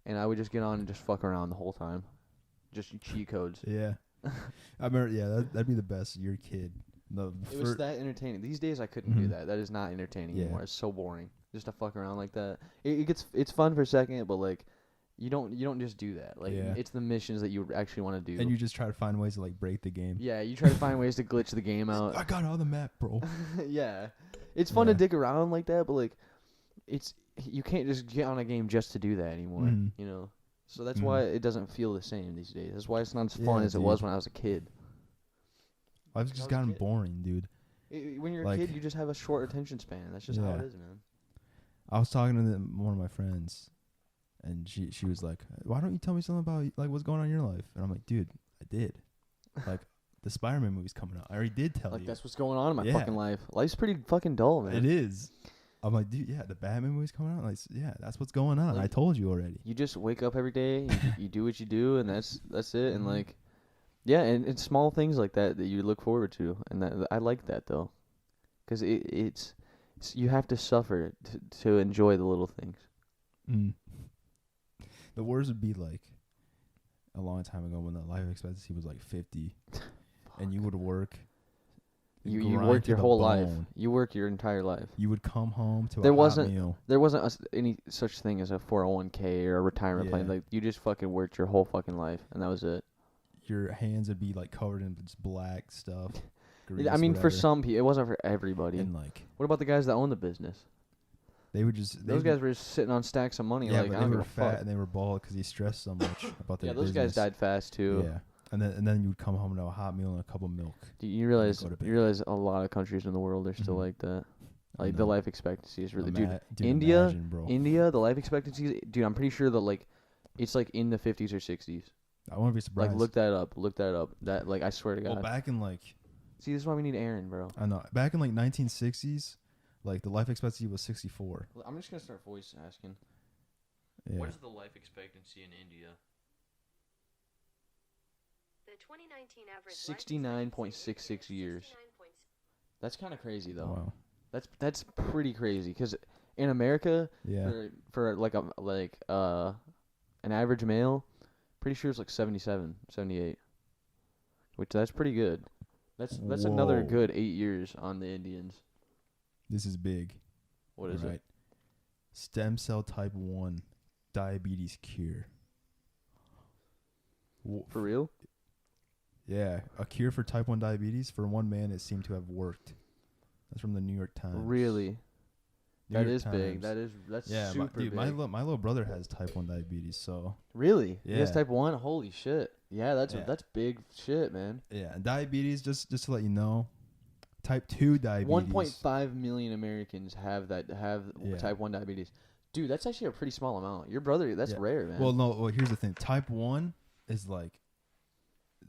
S1: And I would just get on and just fuck around the whole time. Just cheat codes.
S2: Yeah. I remember, that'd be the best. You're a kid.
S1: It was that entertaining. These days I couldn't do that. That is not entertaining anymore. It's so boring. Just to fuck around like that. It's fun for a second, but you don't just do that. It's the missions that you actually want to do.
S2: And you just try to find ways to break the game.
S1: Yeah, you try to find ways to glitch the game out.
S2: I got it on the map, bro.
S1: Yeah. It's fun to dick around like that, but you can't just get on a game just to do that anymore, you know? So that's why it doesn't feel the same these days. That's why it's not as fun as it was when I was a kid.
S2: I've just gotten boring, dude.
S1: When you're a kid, you just have a short attention span. That's just how it is, man.
S2: I was talking to one of my friends, and she was like, "Why don't you tell me something about what's going on in your life?" And I'm like, "Dude, I did. the Spider-Man movie's coming out. I already did tell
S1: Like
S2: you.
S1: that's what's going on in my
S2: Yeah.
S1: fucking life. Life's pretty fucking dull, man.
S2: It is. I'm like, dude, yeah, the Batman movie's coming out. Like, yeah, that's what's going on.
S1: Like,
S2: I told you already.
S1: You just wake up every day, you do what you do, and that's it. And
S2: Mhm.
S1: like, yeah, and it's small things like that that you look forward to, and that I like that though, because it's you have to suffer to enjoy the little things.
S2: Mm. The worst would be like a long time ago when the life expectancy was like 50, and you would work.
S1: You
S2: grind
S1: work
S2: to
S1: your
S2: the
S1: whole life.
S2: bone.
S1: You work your entire life.
S2: You would come home to
S1: There
S2: a
S1: wasn't-
S2: hot meal.
S1: There wasn't any such thing as a 401k or a retirement plan.
S2: Yeah.
S1: Like you just fucking worked your whole fucking life, and that was it.
S2: Your hands would be like covered in just black stuff. Grease,
S1: I mean, for
S2: whatever.
S1: some people, it wasn't for everybody.
S2: And like
S1: What about the guys that own the business?
S2: they would just
S1: Those guys were just sitting on stacks of money.
S2: yeah,
S1: like
S2: but
S1: I
S2: they
S1: don't give
S2: were
S1: a
S2: fat
S1: fuck.
S2: and they were bald because he stressed so much about their
S1: Yeah, those
S2: business.
S1: guys died fast too.
S2: Yeah, and then you would come home to a hot meal and a cup of milk.
S1: You realize
S2: go to bed.
S1: a lot of countries in the world are still
S2: Mhm.
S1: like that.
S2: I
S1: Like the
S2: know.
S1: life expectancy is really
S2: Dude,
S1: India-
S2: imagine, bro.
S1: India, the life expectancy, dude. I'm pretty sure that like it's like in the 50s or 60s.
S2: I wouldn't be surprised.
S1: Like look that up. That like I swear to God.
S2: well, back in like
S1: See, this is why we need Aaron, bro.
S2: I know back in like 1960s, like the life expectancy was 64.
S1: I'm just gonna start voice asking.
S2: Yeah.
S1: What is the life expectancy in India?
S6: The 2019 average
S1: 69.66 years. That's kind of crazy though.
S2: Wow.
S1: That's pretty crazy because in America,
S2: Yeah.
S1: for like an average male, pretty sure it's like 77, 78. Which that's pretty good. That's another
S2: Whoa.
S1: good 8 years on the Indians.
S2: This is big.
S1: What is
S2: right?
S1: it?
S2: Stem cell type 1 diabetes cure.
S1: For real?
S2: Yeah, a cure for type 1 diabetes. For one man, it seemed to have worked. That's from the New York Times.
S1: Really?
S2: New
S1: That
S2: York
S1: is big.
S2: Times.
S1: That's
S2: Yeah,
S1: super
S2: dude,
S1: big.
S2: my little brother has type 1 diabetes, so
S1: Really? He has
S2: Yeah.
S1: type 1? Holy shit. Yeah, that's
S2: Yeah.
S1: that's big shit, man.
S2: yeah. And diabetes, just to let you know, type 2 diabetes.
S1: 1.5 million Americans have
S2: Yeah.
S1: type 1 diabetes. Dude, that's actually a pretty small amount. Your brother, that's
S2: Yeah.
S1: rare, man.
S2: Well, no. Well, here's the thing. Type 1 is like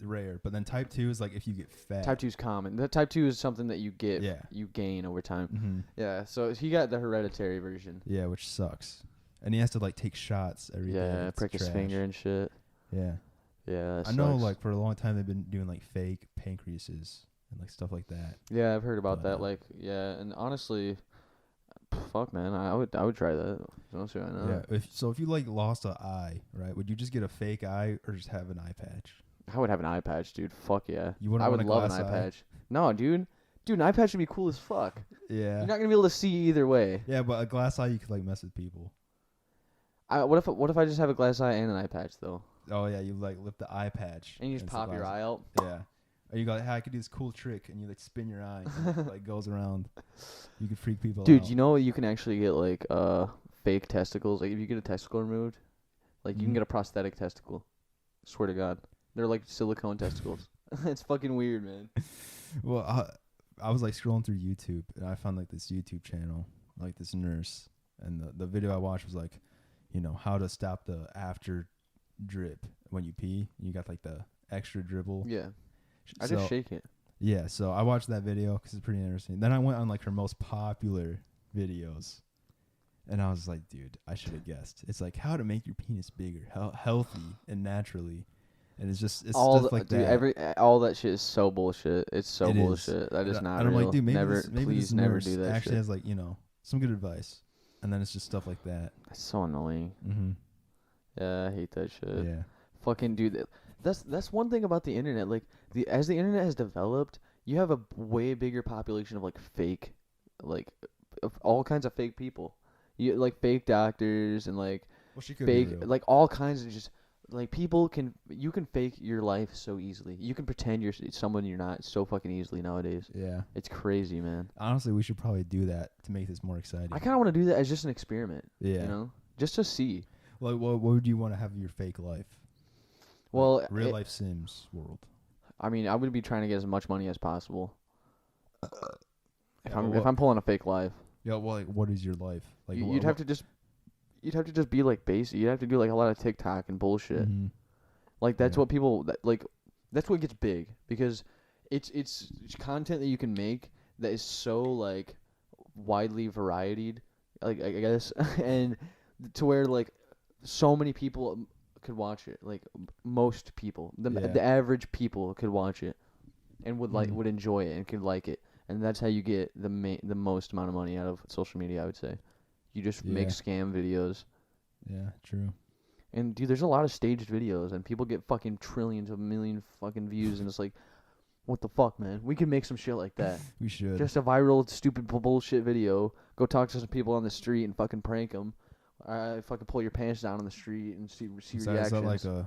S2: rare, but then type 2 is like if you get fat.
S1: Type 2 is common. The type 2 is something that you get,
S2: Yeah.
S1: you gain over time.
S2: Mm-hmm.
S1: Yeah, so he got the hereditary version.
S2: Yeah, which sucks. And he has to like take shots every day.
S1: Yeah,
S2: It's
S1: prick his
S2: trash.
S1: finger and shit.
S2: Yeah.
S1: Yeah, that
S2: I know,
S1: sucks.
S2: like, for a long time they've been doing, like, fake pancreases and, like, stuff like that.
S1: Yeah, I've heard about
S2: But,
S1: that. Like, yeah, and honestly, fuck, man, I would try that. Honestly, I know.
S2: Yeah. If you, like, lost an eye, right, would you just get a fake eye or just have an eye patch?
S1: I would have an eye patch, dude. Fuck yeah.
S2: You wouldn't
S1: I would
S2: want a
S1: love an
S2: glass
S1: eye
S2: eye?
S1: patch. No, dude. Dude, an eye patch would be cool as fuck.
S2: Yeah.
S1: You're not gonna be able to see either way.
S2: Yeah, but a glass eye, you could, like, mess with people.
S1: What if I just have a glass eye and an eye patch though?
S2: Oh, yeah, you, like, lift the eye patch.
S1: And you just
S2: it's a
S1: pop your
S2: glass
S1: eye out.
S2: Yeah. Or you go, hey, I could do this cool trick, and you, like, spin your eye, and it, like, goes around. You can freak people out.
S1: Dude, you know you can actually get like fake testicles. Like if you get a testicle removed, like you can
S2: Mhm.
S1: get a prosthetic testicle. Swear to God, they're like silicone testicles. It's fucking weird, man.
S2: Well, I was, like, scrolling through YouTube, and I found, like, this YouTube channel, like, this nurse. And the video I watched was, like, you know, how to stop the after drip when you pee. You got, like, the extra dribble.
S1: Yeah, I
S2: So-
S1: just shake it.
S2: Yeah, so I watched that video because it's pretty interesting. Then I went on, like, her most popular videos. And I was like, dude, I should have guessed. It's like how to make your penis bigger, healthy and naturally. And it's
S1: All
S2: stuff
S1: the,
S2: like
S1: dude,
S2: that.
S1: all that shit is so bullshit. It's so
S2: It is.
S1: bullshit. That is not
S2: and I'm
S1: real.
S2: like, dude, maybe
S1: never,
S2: maybe
S1: please,
S2: this
S1: never
S2: nurse
S1: do that
S2: actually
S1: shit.
S2: has, like, you know, some good advice. And then it's just stuff like that.
S1: That's so annoying.
S2: Mm-hmm.
S1: Yeah, I hate that shit.
S2: Yeah.
S1: Fucking dude, that's one thing about the internet. Like as the internet has developed, you have a way bigger population of like fake, like of all kinds of fake people. You like fake doctors and like
S2: Well, she could
S1: fake
S2: be real.
S1: like all kinds of just like you can fake your life so easily. You can pretend you're someone you're not so fucking easily nowadays.
S2: Yeah.
S1: It's crazy, man.
S2: Honestly, we should probably do that to make this more exciting.
S1: I kind of want to do that as just an experiment.
S2: Yeah.
S1: You know, just to see.
S2: Like, what would you want to have in your fake life?
S1: Well,
S2: Like, real life Sims world.
S1: I mean, I would be trying to get as much money as possible. If
S2: Yeah,
S1: I'm
S2: but
S1: if I'm pulling a fake life,
S2: Yeah. Well, like, what is your life? Like,
S1: you'd have to just be like basic. You'd have to do like a lot of TikTok and bullshit.
S2: Mhm.
S1: Like that's
S2: Yeah.
S1: what people like. That's what gets big because it's content that you can make that is so like widely varied, like I guess, and to where like so many people could watch it. Like most people, the average people could watch it and would enjoy it and could like it. And that's how you get the most amount of money out of social media, I would say. You just make scam videos.
S2: Yeah, true.
S1: And dude, there's a lot of staged videos, and people get fucking trillions of million fucking views, and it's like, what the fuck, man? We could make some shit like that.
S2: We should.
S1: Just a viral, stupid bullshit video. Go talk to some people on the street and fucking prank them. Fucking pull your pants down on the street and see reactions.
S2: Is that like that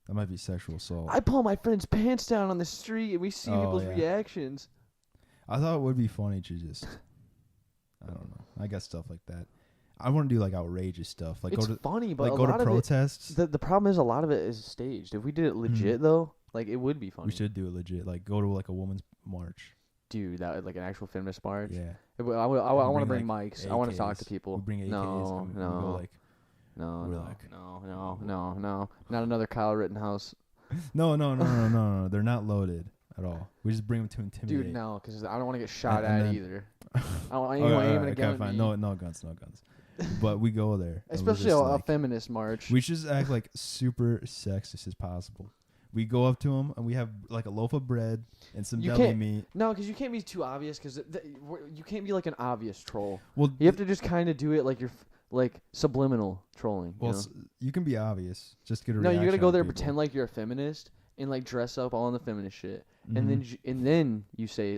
S2: might be sexual assault.
S1: I pull my friend's pants down on the street, and we see people's reactions.
S2: I thought it would be funny to just, I don't know. I got stuff like that. I want to do like outrageous stuff. Like
S1: it's funny, but
S2: like
S1: a
S2: go
S1: lot
S2: to protests.
S1: The problem is a lot of it is staged. If we did it legit though, like it would be funny.
S2: We should do it legit. Like go to like a woman's march.
S1: Dude, that like an actual feminist march.
S2: Yeah.
S1: I want to bring
S2: like
S1: mics. I want to talk to people.
S2: We bring AKs.
S1: No,
S2: and we go like,
S1: no. Not another Kyle Rittenhouse.
S2: No. They're not loaded at all. We just bring them to intimidate.
S1: Dude, no, because I don't want to get shot at either. I don't want
S2: anyone
S1: aiming a gun at me.
S2: No guns. But we go there.
S1: Especially a feminist march.
S2: We should just act like super sexist as possible. We go up to them and we have like a loaf of bread and some deli meat.
S1: No, because you can't be too obvious. Because you can't be like an obvious troll.
S2: Well,
S1: you have to just kind of do it like you're like subliminal trolling.
S2: Well, you can be obvious. Just get a
S1: reaction. No, you gotta go there,
S2: people.
S1: pretend like you're a feminist, and like dress up all in the feminist shit, and then you say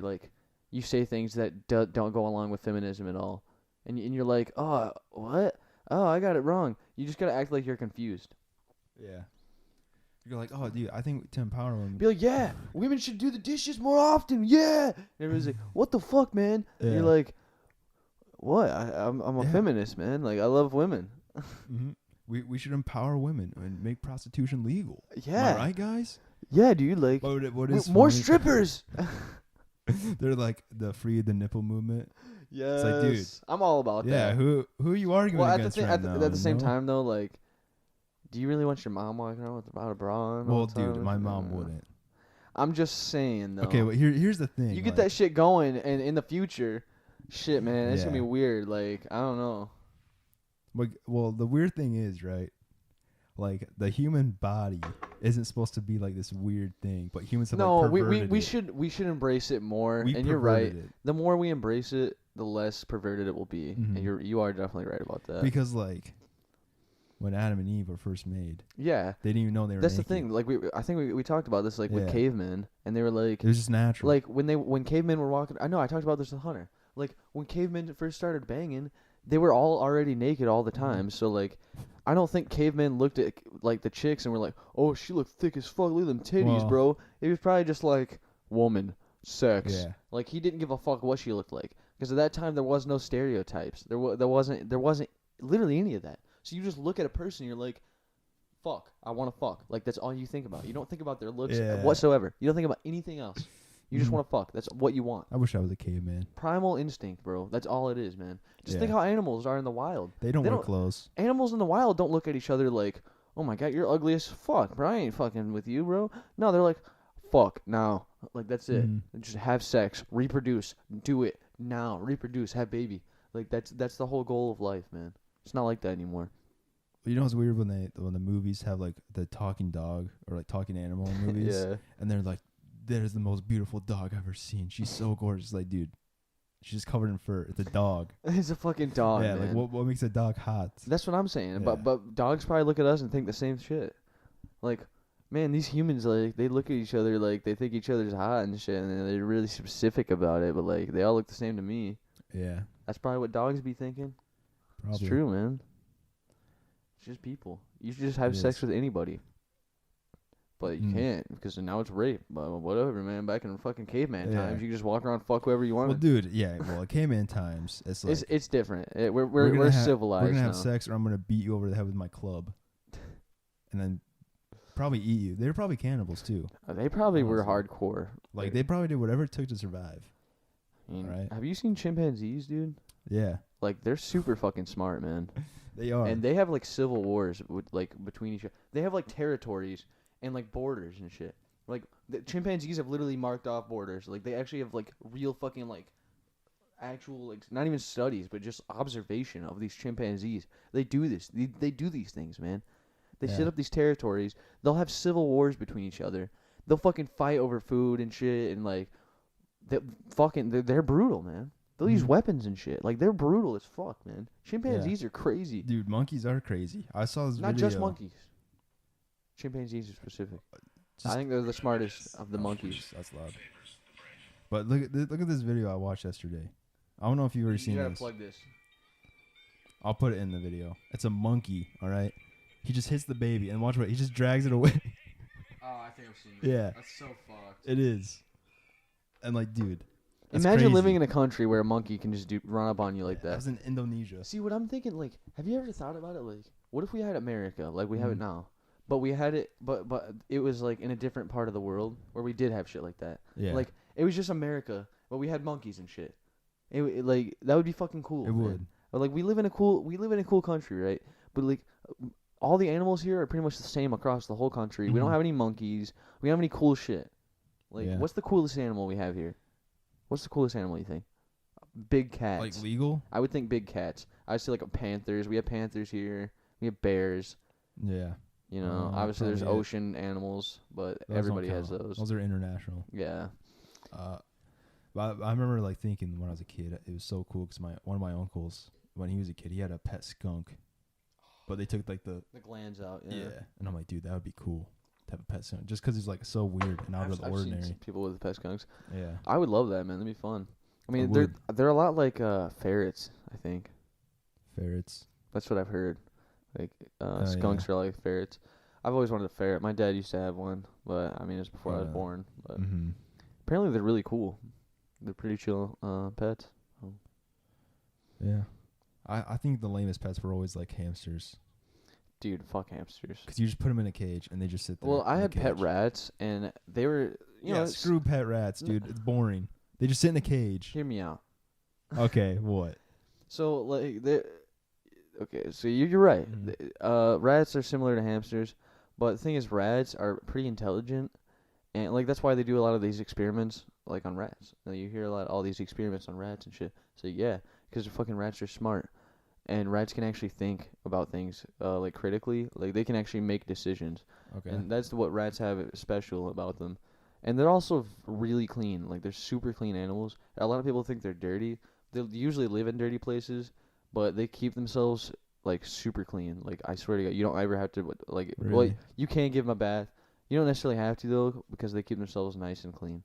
S1: things that don't go along with feminism at all, and you're like, oh, what? Oh, I got it wrong. You just gotta act like you're confused.
S2: Yeah. You're like, oh, dude, I think to empower women.
S1: Be like, yeah, women should do the dishes more often. Yeah. And everybody's like, what the fuck, man?
S2: Yeah.
S1: And you're like, what? I'm a feminist, man. Like, I love women.
S2: We should empower women and make prostitution legal.
S1: Yeah.
S2: Am I right, guys?
S1: Yeah, dude. Like,
S2: what is
S1: more
S2: funny?
S1: strippers.
S2: They're like the free the nipple movement.
S1: Yes.
S2: It's like, dude,
S1: I'm all about that.
S2: Yeah. Who are you arguing against right now?
S1: At the same time, though, like, do you really want your mom walking around without a bra on?
S2: Well, dude, my mom wouldn't.
S1: I'm just saying, though.
S2: Okay, but here's the thing.
S1: You get that shit going, and in the future, shit, man, it's gonna be weird. Like, I don't know.
S2: Well, the weird thing is, right? Like, the human body isn't supposed to be like this weird thing, but humans have perverted it.
S1: we should embrace it more. And you're right. The more we embrace it, the less perverted it will be. And you are definitely right about that.
S2: Because like, when Adam and Eve were first made,
S1: they
S2: didn't even know they were.
S1: That's
S2: naked.
S1: the thing. Like I think we talked about this with cavemen, and they were like,
S2: it was just natural.
S1: Like when cavemen were walking, I know I talked about this with Hunter. Like when cavemen first started banging, they were all already naked all the time. So like, I don't think cavemen looked at like the chicks and were like, oh, she looked thick as fuck. Look at them titties, bro. It was probably just like woman, sex.
S2: Yeah.
S1: Like he didn't give a fuck what she looked like, because at that time there was no stereotypes. There wasn't literally any of that. So you just look at a person, and you're like, fuck, I want to fuck. Like, that's all you think about. You don't think about their looks whatsoever. You don't think about anything else. You just want to fuck. That's what you want.
S2: I wish I was a caveman.
S1: Primal instinct, bro. That's all it is, man. Just think how animals are in the wild.
S2: They don't wear clothes.
S1: Animals in the wild don't look at each other like, oh my god, you're ugly as fuck, bro. I ain't fucking with you, bro. No, they're like, fuck, now. Like, that's it. Just have sex, reproduce, do it now, reproduce, have baby. Like, that's the whole goal of life, man. It's not like that anymore.
S2: You know what's weird when the movies have like the talking dog or like talking animal in movies, and they're like, "There's the most beautiful dog I've ever seen. She's so gorgeous." Like, dude, she's just covered in fur. It's a dog.
S1: It's a fucking dog.
S2: Yeah,
S1: man.
S2: like what makes a dog hot? That's
S1: what I'm saying. Yeah. But dogs probably look at us and think the same shit. Like, man, these humans, like, they look at each other like they think each other's hot and shit, and they're really specific about it. But like, they all look the same to me.
S2: Yeah,
S1: that's probably what dogs be thinking. Probably. It's true, man. It's just people. You should just have sex with anybody. But you can't, because now it's rape. But whatever, man. Back in fucking caveman times, you could just walk around and fuck whoever you want.
S2: Well, dude, in caveman times, it's like...
S1: It's different. We're civilized.
S2: We're going to have sex, or I'm going to beat you over the head with my club. And then probably eat you. They were probably cannibals, too.
S1: They probably were hardcore.
S2: Like, they probably did whatever it took to survive. Right?
S1: Have you seen chimpanzees, dude?
S2: Yeah.
S1: Like, they're super fucking smart, man.
S2: They are.
S1: And they have, like, civil wars with, like, between each other. They have, like, territories and, like, borders and shit. Like the chimpanzees have literally marked off borders. Like they actually have like real fucking like actual like not even studies but just observation of these chimpanzees. They do this. They do these things, man. They set up these territories. They'll have civil wars between each other. They'll fucking fight over food and shit and like they're brutal, man. They'll use weapons and shit. Like they're brutal as fuck, man. Chimpanzees are crazy.
S2: Dude, monkeys are crazy. I saw this
S1: Not
S2: video.
S1: just monkeys. Chimpanzees are specific. I think they're the smartest of the monkeys.
S2: That's loud. But look at this video I watched yesterday. I don't know if you've already seen
S1: You gotta
S2: this.
S1: plug this.
S2: I'll put it in the video. It's a monkey, all right? He just hits the baby, and watch what he just drags it away.
S1: Oh, I think I've seen this.
S2: Yeah.
S1: That's so fucked.
S2: It is. And like, dude, that's
S1: Imagine
S2: crazy.
S1: living in a country where a monkey can just run up on you like
S2: That
S1: that.
S2: was in Indonesia.
S1: See, what I'm thinking, like, have you ever thought about it? Like, what if we had America, like we have it now, but we had it, but it was like in a different part of the world where we did have shit like that.
S2: Yeah.
S1: Like, it was just America, but we had monkeys and shit. It like that would be fucking cool.
S2: It
S1: man.
S2: would.
S1: But like we live in a cool country, right? But like all the animals here are pretty much the same across the whole country. We don't have any monkeys. We don't have any cool shit. Like, what's the coolest animal we have here? What's the coolest animal you think? Big cats.
S2: Like legal?
S1: I would think big cats. I would say like panthers. We have panthers here. We have bears.
S2: Yeah.
S1: You know, obviously there's
S2: probably it.
S1: ocean animals, but
S2: Those
S1: everybody
S2: don't
S1: has
S2: count.
S1: those.
S2: Those are international.
S1: Yeah.
S2: But I remember like thinking when I was a kid, it was so cool because one of my uncles, when he was a kid, he had a pet skunk, but they took like the
S1: glands out. Yeah.
S2: and I'm like, dude, that would be cool to have a pet skunk, just because it's like so weird and out of the
S1: I've
S2: ordinary.
S1: seen people with pet skunks.
S2: Yeah.
S1: I would love that, man. That'd be fun. I mean,
S2: would.
S1: they're a lot like ferrets. I think
S2: Ferrets.
S1: that's what I've heard. Like
S2: Oh,
S1: skunks are like ferrets. I've always wanted a ferret. My dad used to have one, but I mean, it was before I was born. But apparently, they're really cool. They're pretty chill pets.
S2: Yeah. I think the lamest pets were always like hamsters,
S1: Dude, fuck hamsters.
S2: because you just put them in a cage and they just sit there.
S1: Well, I
S2: in a
S1: had pet
S2: cage.
S1: rats, and they were, you know,
S2: screw pet rats, dude. It's boring. They just sit in a cage.
S1: hear me out.
S2: Okay, what?
S1: So like okay, so you're right. Rats are similar to hamsters, but the thing is, rats are pretty intelligent, and like that's why they do a lot of these experiments like on rats. Now, you hear all these experiments on rats and shit. So yeah, because the fucking rats are smart, and rats can actually think about things like critically. Like they can actually make decisions.
S2: Okay.
S1: And that's what rats have special about them. And they're also really clean. Like, they're super clean animals. A lot of people think they're dirty. They usually live in dirty places, but they keep themselves, like, super clean. Like, I swear to God, you don't ever have to, like, well,
S2: Really?
S1: you can give them a bath. You don't necessarily have to, though, because they keep themselves nice and clean.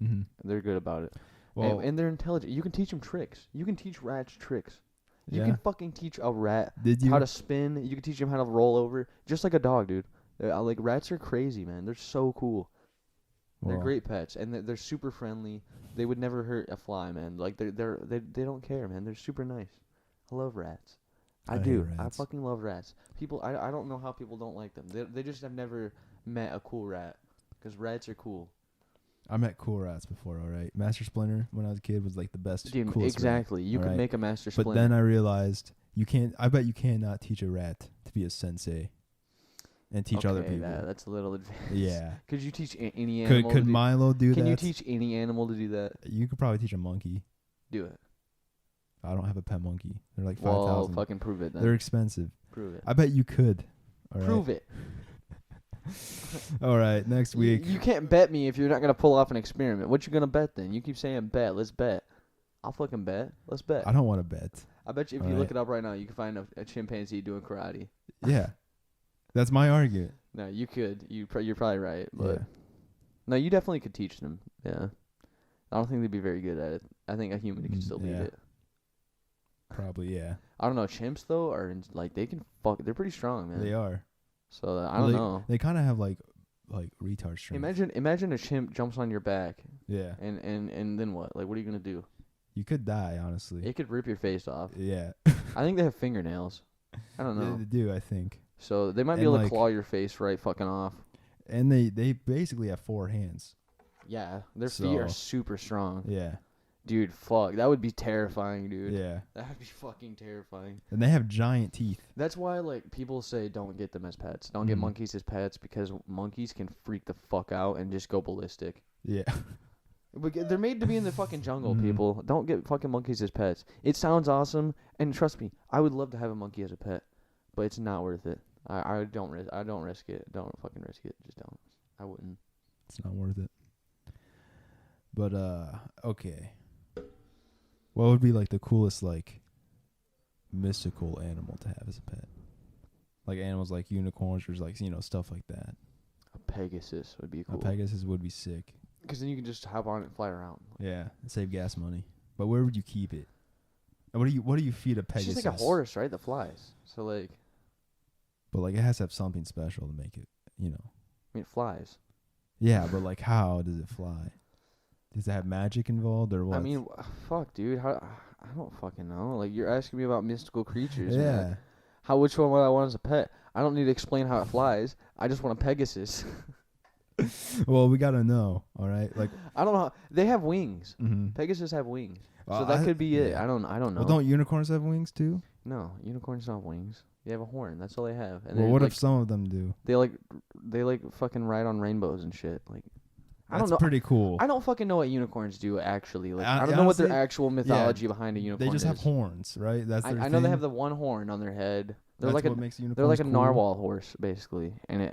S2: Mm-hmm.
S1: They're good about it.
S2: Well,
S1: And they're intelligent. You can teach them tricks. You can teach rats tricks. You
S2: yeah.
S1: can fucking teach a rat
S2: Did you?
S1: how to spin. You can teach them how to roll over, just like a dog, dude. Like, rats are crazy, man. They're so cool. They're
S2: Well,
S1: great pets, and they're super friendly. They would never hurt a fly, man. Like they don't care, man. They're super nice. I love rats. I
S2: hate
S1: do. I
S2: rats.
S1: fucking love rats. People, I don't know how people don't like them. They just have never met a cool rat, because rats are cool.
S2: I met cool rats before, all right? Master Splinter, when I was a kid, was like the best,
S1: Dude,
S2: coolest
S1: exactly. You
S2: all
S1: could
S2: right?
S1: make a master
S2: rat. But
S1: splinter.
S2: then I realized you can't. I bet you cannot teach a rat to be a sensei and teach other people.
S1: That's a little advanced.
S2: Yeah.
S1: Could you teach any animal?
S2: Could Milo do
S1: Can
S2: that?
S1: you teach any animal to do that?
S2: You could probably teach a monkey.
S1: Do it.
S2: I don't have a pet monkey. They're like
S1: Well,
S2: 5,000.
S1: fucking prove it then.
S2: They're expensive.
S1: Prove it.
S2: I bet you could. All right.
S1: Prove it.
S2: All right. Next week.
S1: You can't bet me if you're not gonna pull off an experiment. What you gonna bet then? You keep saying bet. Let's bet. I'll fucking bet. Let's bet.
S2: I don't want to bet.
S1: I bet you if
S2: All
S1: you look
S2: right.
S1: it up right now, you can find a chimpanzee doing karate.
S2: Yeah. That's my argument.
S1: No, you could. You're probably right, but
S2: Yeah.
S1: no, you definitely could teach them. Yeah. I don't think they'd be very good at it. I think a human can still beat
S2: yeah.
S1: it.
S2: Probably, yeah.
S1: I don't know. Chimps though are like they can fuck. They're pretty strong, man.
S2: They are.
S1: So I
S2: Well,
S1: don't know.
S2: They kind of have like retard strength.
S1: Imagine a chimp jumps on your back,
S2: Yeah.
S1: and then what? Like, what are you gonna do?
S2: You could die, honestly.
S1: It could rip your face off.
S2: Yeah.
S1: I think they have fingernails. I don't know.
S2: They do, I think.
S1: So they might be
S2: And,
S1: able to
S2: like-
S1: claw your face right fucking off.
S2: And they basically have 4 hands.
S1: Yeah, their feet are
S2: So-
S1: super strong.
S2: Yeah.
S1: Dude, fuck. That would be terrifying, dude.
S2: Yeah.
S1: That would be fucking terrifying.
S2: And they have giant teeth.
S1: That's why, like, people say don't get them as pets. Don't get monkeys as pets because monkeys can freak the fuck out and just go ballistic.
S2: Yeah.
S1: But they're made to be in the fucking jungle, people. Don't get fucking monkeys as pets. It sounds awesome, and trust me, I would love to have a monkey as a pet, but it's not worth it. I don't risk it. Don't fucking risk it. Just don't. I wouldn't.
S2: It's not worth it. But okay. What would be like the coolest like mystical animal to have as a pet? Like animals like unicorns or like, you know, stuff like that.
S1: A Pegasus would be cool.
S2: A Pegasus would be sick.
S1: Because then you can just hop on it and fly around.
S2: Yeah, and save gas money. But where would you keep it? And what do you feed a Pegasus?
S1: It's just like a horse, right? That flies. So like,
S2: but like it has to have something special to make it, you know.
S1: I mean, it flies.
S2: Yeah, but like how does it fly? Does it have magic involved or what?
S1: I mean, fuck, dude. I don't fucking know. Like, you're asking me about mystical creatures.
S2: yeah.
S1: Man. Which one would I want as a pet? I don't need to explain how it flies. I just want a Pegasus.
S2: Well, we gotta know, all right? Like,
S1: I don't know. They have wings.
S2: mm-hmm.
S1: Pegasus have wings, so that could be it. I don't know.
S2: Well, don't unicorns have wings too?
S1: No, unicorns don't have wings. They have a horn. That's all they have. And
S2: Well, what
S1: like,
S2: if some of them do?
S1: they fucking ride on rainbows and shit? Like, I
S2: That's
S1: don't know.
S2: pretty cool.
S1: I don't fucking know what unicorns do actually. Like, I don't know
S2: honestly,
S1: what their actual mythology behind a unicorn
S2: They just
S1: is.
S2: have horns, right? That's their
S1: I know they
S2: thing.
S1: have the one horn on their head. They're
S2: That's
S1: like
S2: what makes unicorns
S1: they're like a
S2: cool.
S1: narwhal horse basically, and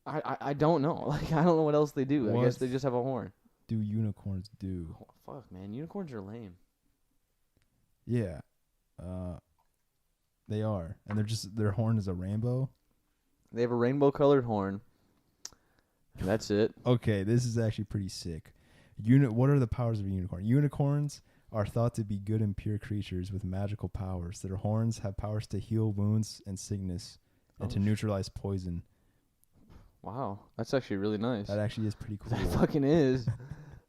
S1: I don't know. Like, I don't know what else they do. I guess they just have a horn.
S2: Do unicorns do?
S1: Oh, fuck, man, unicorns are lame.
S2: Yeah, they are, and their horn is a rainbow.
S1: They have a rainbow colored horn. And that's it.
S2: Okay, this is actually pretty sick. What are the powers of a unicorn? Unicorns are thought to be good and pure creatures with magical powers. Their horns have powers to heal wounds and sickness and to neutralize poison.
S1: Wow, that's actually really nice.
S2: That actually is pretty cool.
S1: That fucking is.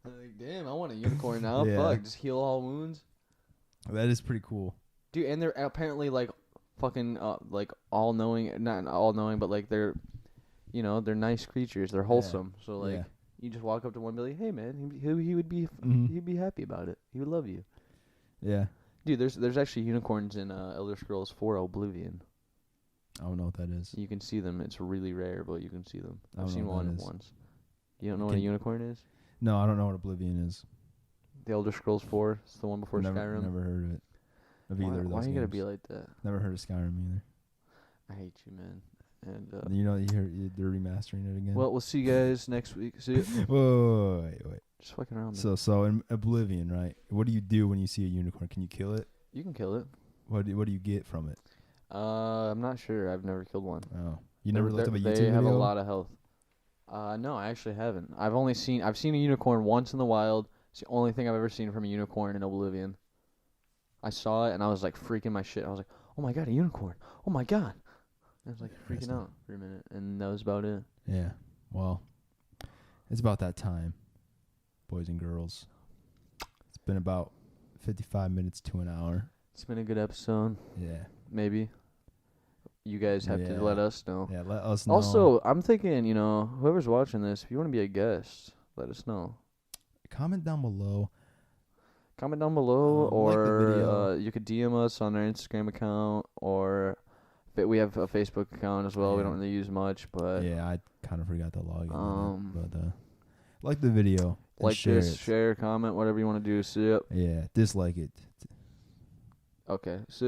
S1: I'm like, damn, I want a unicorn now.
S2: Yeah.
S1: Fuck, just heal all wounds.
S2: That is pretty cool.
S1: Dude, and they're apparently like fucking like all knowing, not all knowing, but like they're, you know, they're nice creatures. They're wholesome. So like, you just walk up to one and be like, hey man, he would be he'd be happy about it. He would love you.
S2: Yeah.
S1: Dude, there's actually unicorns in Elder Scrolls 4 Oblivion.
S2: I don't know what that is.
S1: You can see them. It's really rare, but you can see them.
S2: I
S1: I've
S2: don't
S1: seen
S2: know what
S1: one
S2: that is.
S1: once. You don't know what a unicorn is?
S2: No, I don't know what Oblivion is.
S1: The Elder Scrolls 4. It's the one before Skyrim.
S2: Never heard of it. Of either of those
S1: Why are you gonna
S2: games.
S1: be like that?
S2: Never heard of Skyrim either.
S1: I hate you, man. And
S2: You know, they're remastering it again.
S1: well, we'll see you guys next week. See you.
S2: Whoa, wait.
S1: Just fucking around. Man.
S2: So in Oblivion, right? What do you do when you see a unicorn? Can you kill it?
S1: You can kill it.
S2: What do you get from it?
S1: I'm not sure. I've never killed one.
S2: Oh, you never looked up a YouTube
S1: They
S2: video?
S1: have a lot of health. No, I actually haven't. I've seen a unicorn once in the wild. It's the only thing I've ever seen from a unicorn in Oblivion. I saw it and I was like freaking my shit. I was like, oh my god, a unicorn! Oh my god! I was like freaking out for a minute, and that was about it.
S2: Yeah. Well, it's about that time, boys and girls. It's been about 55 minutes to an hour.
S1: It's been a good episode.
S2: Yeah.
S1: Maybe. You guys have to let us know.
S2: Yeah, let us know.
S1: Also, I'm thinking, you know, whoever's watching this, if you want to be a guest, let us know.
S2: Comment down below.
S1: Comment down below,
S2: like the
S1: or
S2: video.
S1: You could DM us on our Instagram account, or we have a Facebook account as well. We
S2: Yeah.
S1: don't really use much, but
S2: Yeah, I kind of forgot to log in. But like the video. and
S1: like
S2: share
S1: this,
S2: it.
S1: share, comment, whatever you want to do. See ya.
S2: Yeah, dislike it.
S1: Okay. See ya.